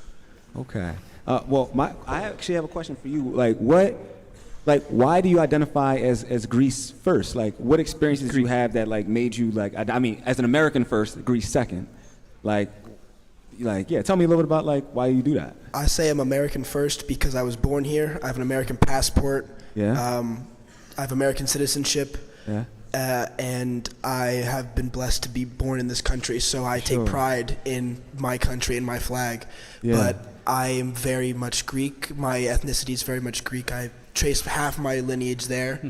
Okay. I actually have a question for you. Why do you identify as Greece first? Like, what experiences do you have that like made you like? I mean, as an American first, Greece second. Tell me a little bit about like why you do that. I say I'm American first because I was born here. I have an American passport. Yeah. I have American citizenship. Yeah. And I have been blessed to be born in this country, so I take pride in my country and my flag. Yeah. But I am very much Greek. My ethnicity is very much Greek. I trace half my lineage there.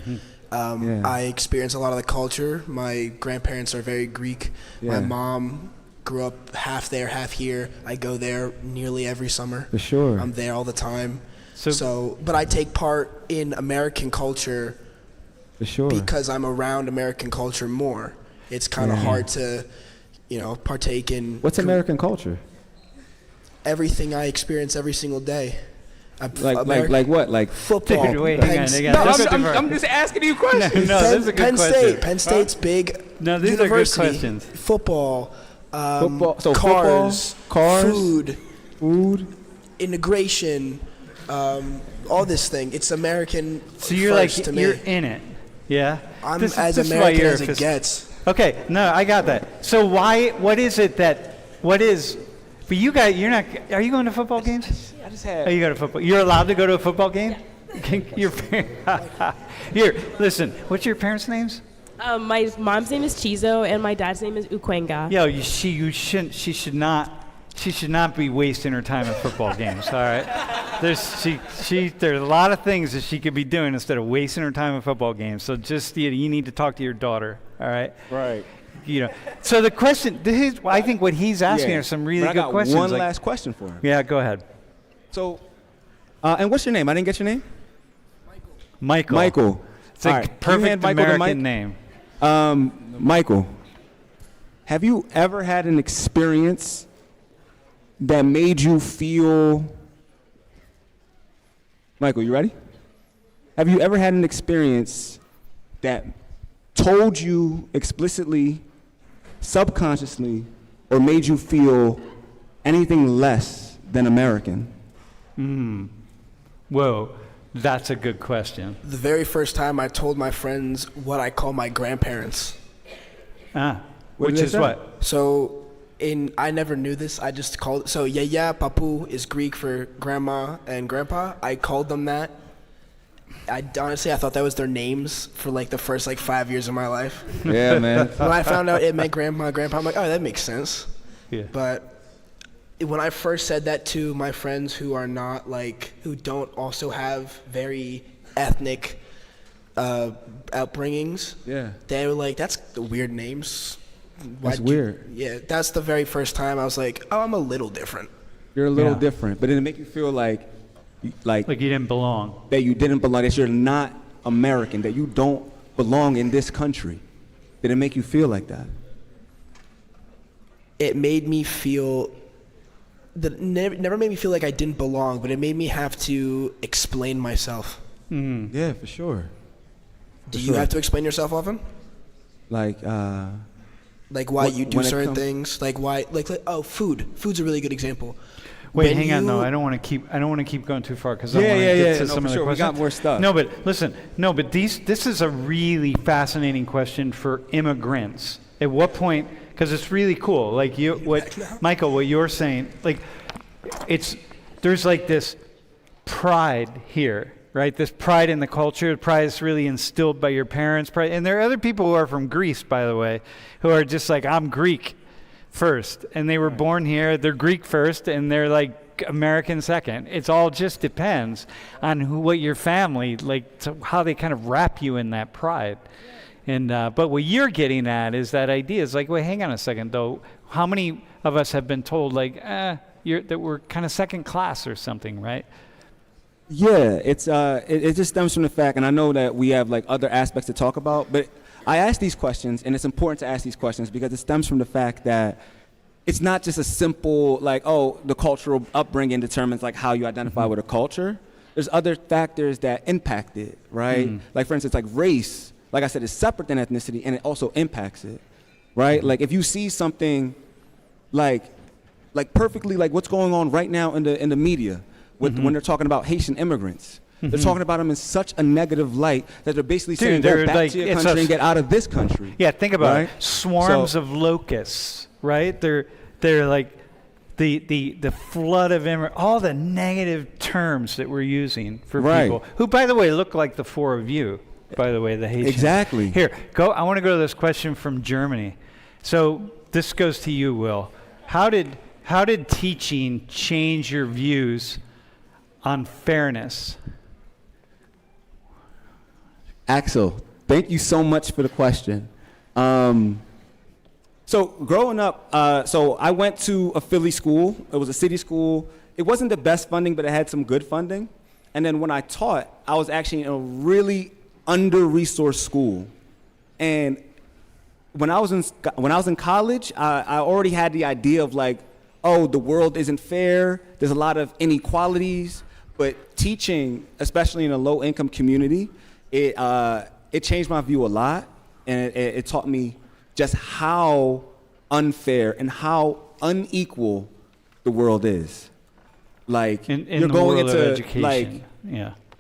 I experience a lot of the culture. My grandparents are very Greek. Yeah. My mom grew up half there, half here. I go there nearly every summer. For sure. I'm there all the time. But I take part in American culture. For sure. Because I'm around American culture more. It's kind of hard to, partake in. What's American culture? Everything I experience every single day. Like what? Like football. Dude, wait, hang on. I'm just asking you questions. No, this is a good question. Penn State's big. No, these university, are good questions. Football. So cars, food, integration, all this thing. It's American. So you're first like to me. you're in it, yeah. I'm as American as it gets. Okay, no, I got that. So what is it for you guys? You're not. Are you going to football games? I just had. Oh, you go to football. You're allowed to go to a football game. Here, listen. What's your parents' names? My mom's name is Chizo and my dad's name is Ukwenga. Yo, she should not be wasting her time at football games. All right, there's a lot of things that she could be doing instead of wasting her time at football games. So just you need to talk to your daughter. All right. Right. So the question, I think what he's asking are some really good questions. One last question for him. Yeah, go ahead. So, and what's your name? I didn't get your name. Michael. It's a perfect American name. Michael, have you ever had an experience that made you feel... Michael, you ready? Have you ever had an experience that told you explicitly, subconsciously, or made you feel anything less than American? Whoa, that's a good question. The very first time I told my friends what I call my grandparents. Which is what? So I never knew this. I just called. So Yaya Papu is Greek for grandma and grandpa. I called them that. I thought that was their names for like the first 5 years of my life. Yeah, man. When I found out it meant grandma, grandpa, I'm like, oh, that makes sense. Yeah. But when I first said that to my friends who are not who don't also have very ethnic upbringings, they were like, that's the weird names. That's weird. Yeah, that's the very first time I was like, oh, I'm a little different. You're a little different, but did it make you feel like you didn't belong? That you didn't belong, that you're not American, that you don't belong in this country? Did it make you feel like that? It made me feel that never made me feel like I didn't belong, but it made me have to explain myself. Yeah, for sure. Do you have to explain yourself often? Like why you do certain things, why, food. Food's a really good example. Wait, hang on though. I don't want to keep going too far because I want to get to some of the questions. We got more stuff. No, but listen. No, but this is a really fascinating question for immigrants. At what point? because it's really cool. Like Michael, what you're saying, like, there's like this pride here, right? This pride in the culture, pride is really instilled by your parents. Pride, and there are other people who are from Greece, by the way, who are just like, I'm Greek first, and they were born here. They're Greek first, and they're like American second. It's all just depends on what your family, like, how they kind of wrap you in that pride. And but what you're getting at is that idea is like, wait, hang on a second though. How many of us have been told like, that we're kind of second class or something, right? Yeah, it just stems from the fact, and I know that we have like other aspects to talk about, but I ask these questions, and it's important to ask these questions because it stems from the fact that it's not just a simple like, oh, the cultural upbringing determines like how you identify with a culture. There's other factors that impact it, right? Like for instance, like race, like I said, is separate than ethnicity, and it also impacts it, right? Like if you see something like perfectly like what's going on right now in the media with when they're talking about Haitian immigrants. They're talking about them in such a negative light that they're basically saying, go back to your country and get out of this country. Yeah, think about right? it. Swarms of locusts, right? They're like the flood of all the negative terms that we're using for people who, by the way, look like the four of you. By the way, the Haitians. Exactly. Here, I want to go to this question from Germany. So this goes to you, Will. How did teaching change your views on fairness? Axel, thank you so much for the question. So growing up, so I went to a Philly school. It was a city school. It wasn't the best funding, but it had some good funding. And then when I taught, I was actually in a really under-resourced school. And when I was in college, I already had the idea of like, oh, the world isn't fair. There's a lot of inequalities. But teaching, especially in a low-income community, it changed my view a lot, and it taught me just how unfair and how unequal the world is. Like in you're the going world into of education.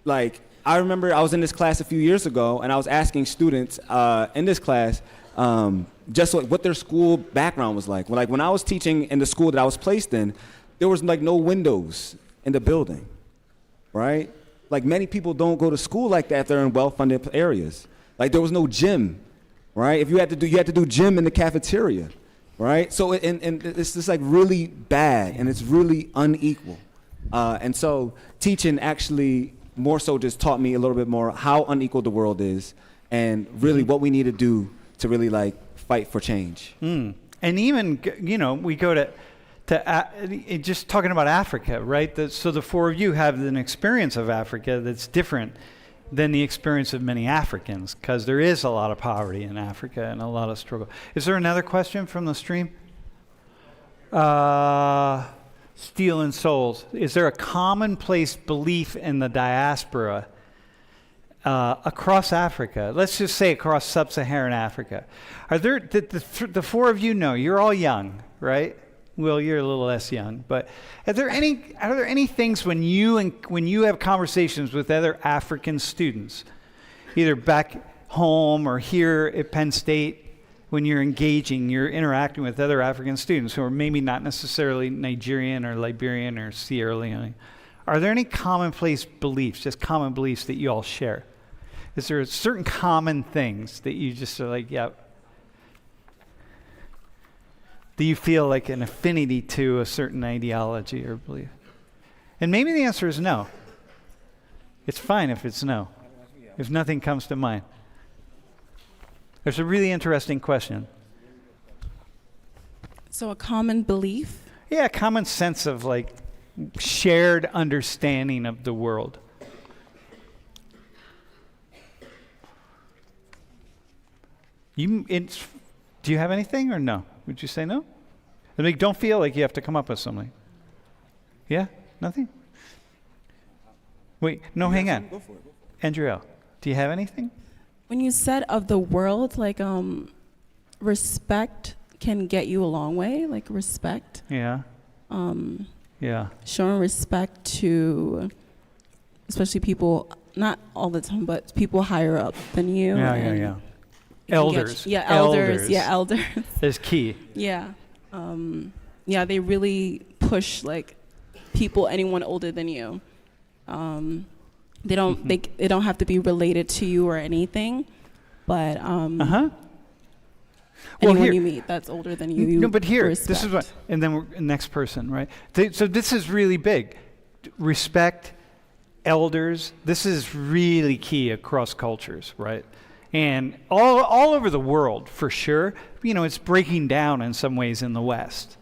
like I remember I was in this class a few years ago, and I was asking students in this class just what their school background was like. Like when I was teaching in the school that I was placed in, there was like no windows in the building, right? Like many people don't go to school like that if they're in well-funded areas. Like there was no gym, right? If you had to do gym in the cafeteria, right? So and it's just like really bad, and it's really unequal. And so teaching actually more so just taught me a little bit more how unequal the world is, and really what we need to do to really like fight for change. And even, we go to just talking about Africa, right? So the four of you have an experience of Africa that's different than the experience of many Africans, because there is a lot of poverty in Africa and a lot of struggle. Is there another question from the stream? Stealing souls. Is there a commonplace belief in the diaspora across Africa? Let's just say across sub-Saharan Africa. Are there the four of you know? You're all young, right? Will, you're a little less young, but are there any things when you have conversations with other African students, either back home or here at Penn State, when you're interacting with other African students who are maybe not necessarily Nigerian or Liberian or Sierra Leone, are there any commonplace beliefs, just common beliefs that you all share? Is there certain common things that you just are like, yeah? Do you feel like an affinity to a certain ideology or belief? And maybe the answer is no. It's fine if it's no, if nothing comes to mind. There's a really interesting question. So a common belief? Yeah, a common sense of like shared understanding of the world. Do you have anything or no? Would you say no? I mean, don't feel like you have to come up with something. Yeah? Nothing? Wait, no, hang on. Go for it. Andrea, do you have anything? When you said of the world, like respect can get you a long way, like respect. Yeah. Yeah. Showing respect to, especially people, not all the time, but people higher up than you. Yeah. Elders. Yeah, elders. Yeah, elders. Is key. Yeah. Yeah, they really push like people, anyone older than you. They don't they don't have to be related to you or anything, but anyone you meet that's older than you. No, but here, respect. this is what, and then we're next person, right? So this is really big. Respect elders. This is really key across cultures, right? And all over the world, for sure. You know, it's breaking down in some ways in the West.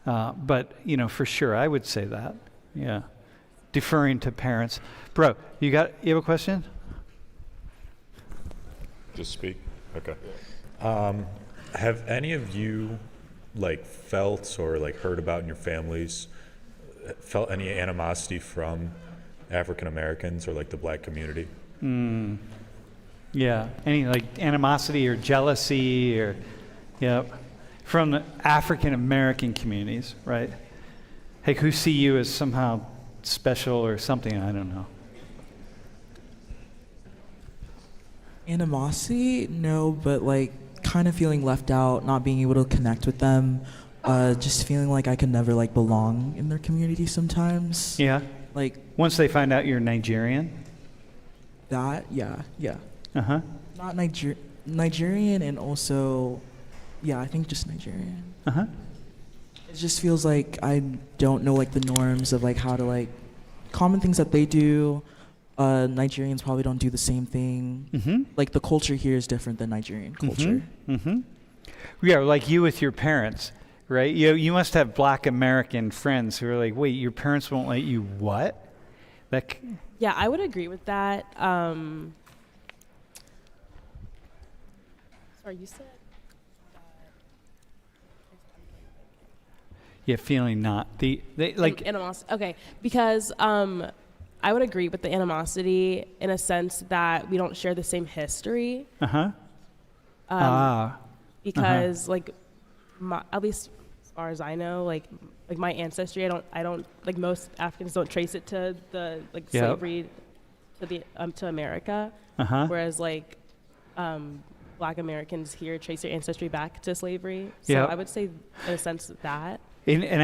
But, you know, for sure, I would say that. Yeah. Deferring to parents. Bro, you have a question? Just speak? Okay. Have any of you, like, felt or, like, heard about in your families, felt any animosity from African Americans or, like, the black community? Yeah. Any, like, animosity or jealousy or, from the African American communities, right? Hey, who see you as somehow special or something? I don't know. Animosity? No, but like kind of feeling left out, not being able to connect with them, just feeling like I could never like belong in their community sometimes. Yeah. Like once they find out you're Nigerian? That, yeah. Uh-huh. Not Nigerian and also, I think just Nigerian. Uh-huh. It just feels like I don't know like the norms of like how to like common things that they do. Nigerians probably don't do the same thing. Mm-hmm. Like the culture here is different than Nigerian culture. Mm-hmm. Yeah, like you with your parents, right? You must have black American friends who are like, wait, your parents won't let you what? Yeah, I would agree with that. Sorry, you said? Yeah, feeling not. They like animosity. Okay, because I would agree with the animosity in a sense that we don't share the same history. Because like, at least as far as I know, like my ancestry, I don't like most Africans don't trace it to the slavery to the to America. Whereas like Black Americans here trace their ancestry back to slavery. So I would say in a sense that. And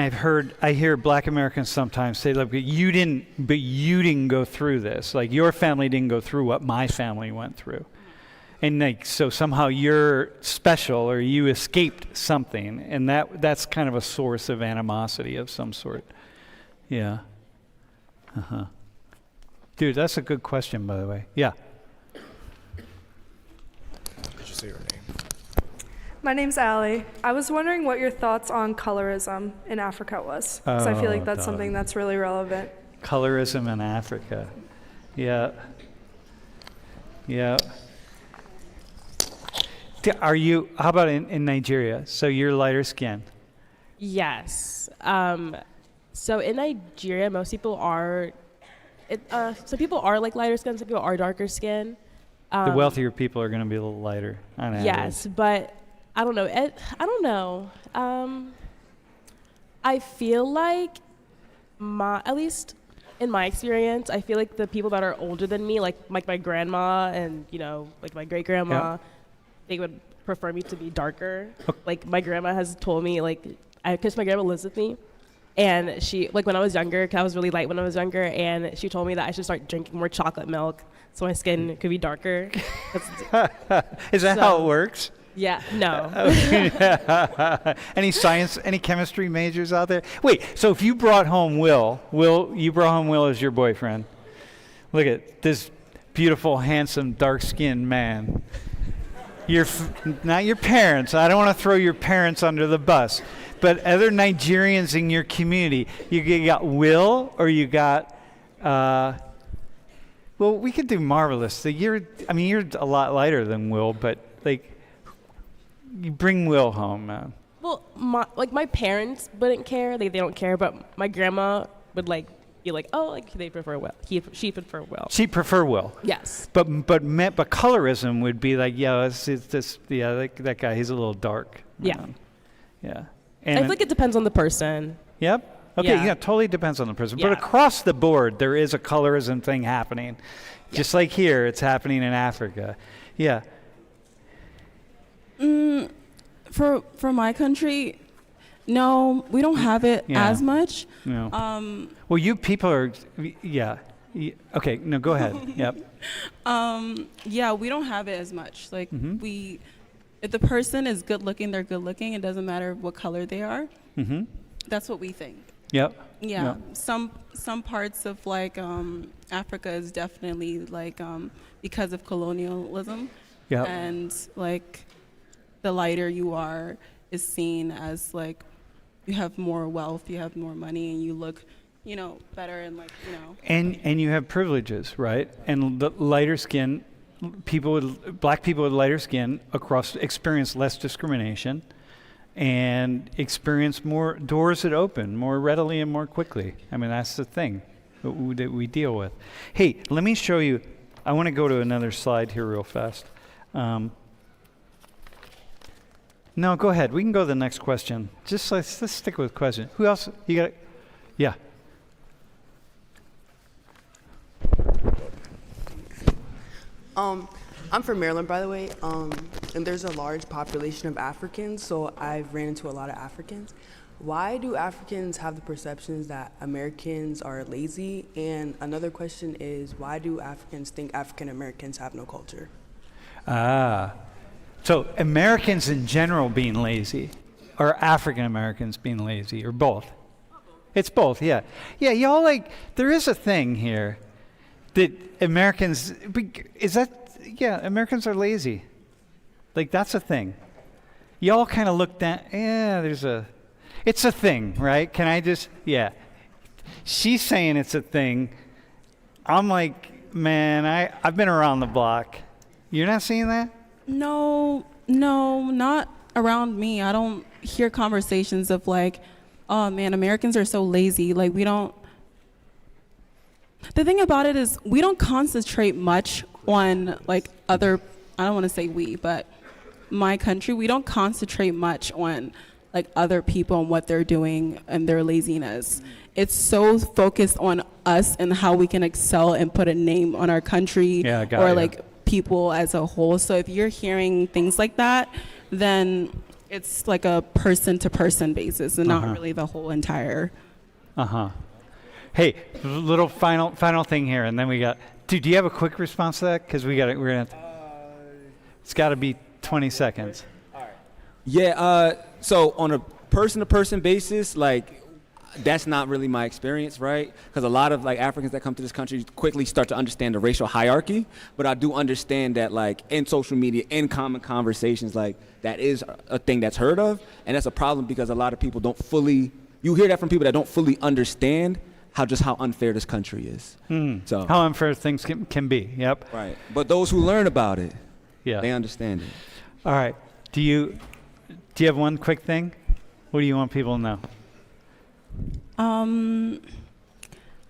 I hear Black Americans sometimes say, "Look, you didn't go through this. Like your family didn't go through what my family went through, and like so somehow you're special or you escaped something, and that's kind of a source of animosity of some sort." Yeah. Dude, that's a good question, by the way. Yeah. Did you say your name? My name's Allie. I was wondering what your thoughts on colorism in Africa was, because I feel like that's something that's really relevant. Colorism in Africa. Yeah. How about in Nigeria? So you're lighter skinned? Yes. So in Nigeria, most people are, some people are like lighter skinned, some people are darker skinned. The wealthier people are going to be a little lighter on average. Yes, but I don't know. I feel like at least in my experience, I feel like the people that are older than me, like my grandma and like my great grandma, they would prefer me to be darker. Okay. Like my grandma has told me because my grandma lives with me, and she when I was younger, 'cause I was really light when I was younger, and she told me that I should start drinking more chocolate milk so my skin could be darker. Is that how it works? Yeah, no. Any science, any chemistry majors out there? Wait, so if you brought home Will as your boyfriend. Look at this beautiful, handsome, dark-skinned man. Not your parents. I don't want to throw your parents under the bus. But other Nigerians in your community, you got Will or you got, well, we could do Marvelous. So you're a lot lighter than Will, but you bring Will home, man. Well, my parents wouldn't care. They don't care, but my grandma would be like, oh, they prefer Will. She prefer Will. She prefer Will. Yes. But colorism would be like, that guy. He's a little dark. Man. Yeah. And I feel like it depends on the person. Yep. Okay. Yeah. Totally depends on the person. Yeah. But across the board, there is a colorism thing happening, just like here. It's happening in Africa. Yeah. For my country, no, we don't have it Yeah. as much. No. Well, you people are, yeah. Okay, no, go ahead. Yep. Yeah, we don't have it as much. Like Mhm. if the person is good looking, they're good looking. It doesn't matter what color they are. Mm-hmm. That's what we think. Yep. Yeah, Yep. some parts of like Africa is definitely like because of colonialism, Yep. and like the lighter you are is seen as like you have more wealth, you have more money, and you look, better and like And you have privileges, right? And the lighter skin black people with lighter skin experience less discrimination and experience more doors that open more readily and more quickly. I mean, that's the thing that we deal with. Hey, let me show you. I want to go to another slide here real fast. No, go ahead. We can go to the next question. Just let's stick with question. Who else? You got? Yeah. I'm from Maryland, by the way, and there's a large population of Africans, so I've ran into a lot of Africans. Why do Africans have the perceptions that Americans are lazy? And another question is, why do Africans think African Americans have no culture? So Americans in general being lazy, or African Americans being lazy, or both? It's both, yeah. Yeah, y'all there is a thing here that Americans, Americans are lazy. Like, that's a thing. Y'all kind of look down, it's a thing, right? Can I just, She's saying it's a thing. I'm like, man, I've been around the block. You're not seeing that? No, not around me. I don't hear conversations of like, oh man, Americans are so lazy. Like the thing about it is we don't concentrate much on like I don't want to say we, but my country, we don't concentrate much on like other people and what they're doing and their laziness. It's so focused on us and how we can excel and put a name on our country like people as a whole. So if you're hearing things like that, then it's like a person to person basis and not really the whole entire. Hey, little final thing here, and then we got. Do you have a quick response to that? Because we're gonna. It's got to be 20 seconds. All right. Yeah. So on a person to person basis, like, that's not really my experience, right? Because a lot of like Africans that come to this country quickly start to understand the racial hierarchy. But I do understand that like in social media, in common conversations, like that is a thing that's heard of. And that's a problem because a lot of people don't fully, you hear that from people that don't fully understand how unfair this country is. So how unfair things can be, yep. Right, but those who learn about it, they understand it. All right, do you have one quick thing? What do you want people to know?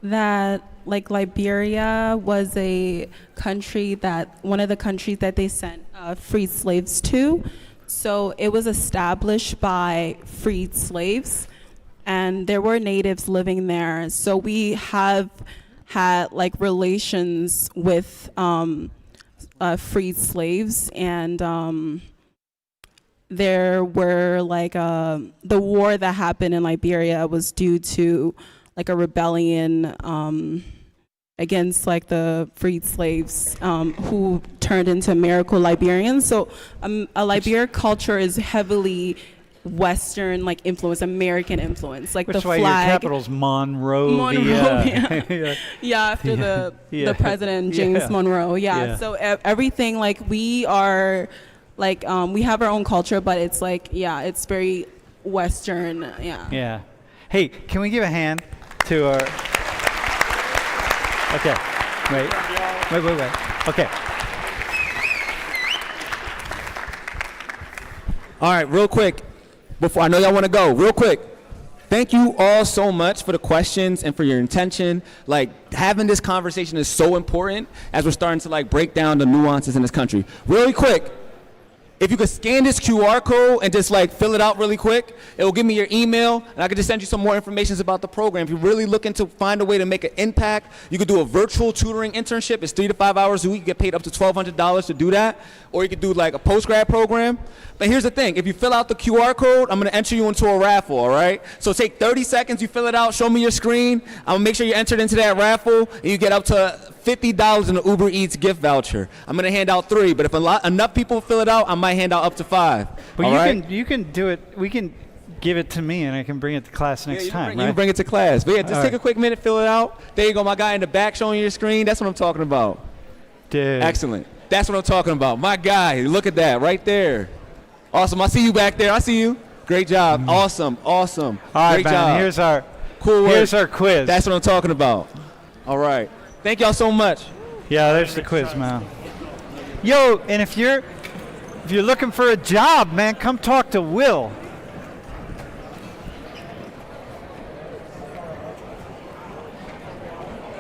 That like Liberia was a country one of the countries that they sent freed slaves to. So it was established by freed slaves, and there were natives living there. So we have had like relations with freed slaves, and there were like the war that happened in Liberia was due to like a rebellion against like the freed slaves who turned into miracle Liberians. So a Liberia culture is heavily Western like influence, American influence, like Which the why flag. Your capital's Monrovia. After the president James Monroe. So everything like we are like we have our own culture, but it's like it's very Western. Hey, can we give a hand to our? Okay, wait. Okay. All right, real quick, before I know y'all want to go, real quick. Thank you all so much for the questions and for your intention. Like, having this conversation is so important as we're starting to like break down the nuances in this country. Really quick, If you could scan this QR code and just like fill it out really quick, it will give me your email, and I could just send you some more information about the program. If you're really looking to find a way to make an impact, you could do a virtual tutoring internship. It's 3 to 5 hours a week. You get paid up to $1,200 to do that. Or you could do like a post-grad program. But here's the thing. If you fill out the QR code, I'm going to enter you into a raffle, all right? So take 30 seconds, you fill it out, show me your screen. I'm going to make sure you're entered into that raffle, and you get up to $50 in an Uber Eats gift voucher. I'm going to hand out 3, but if enough people fill it out, I might hand out up to 5. But all right? you can do it. We can give it to me, and I can bring it to class next time, You right? can bring it to class. But yeah, just All take right. a quick minute, fill it out. There you go, my guy in the back showing you your screen. That's what I'm talking about. Dude. Excellent. That's what I'm talking about. My guy, look at that right there. Awesome. I see you back there. I see you. Great job. Awesome. Awesome. All right, Great man. job. Here's our cool work. Here's our quiz. That's what I'm talking about. All right. Thank y'all so much. Yeah, there's the quiz, man. Yo, and if you're looking for a job, man, come talk to Will.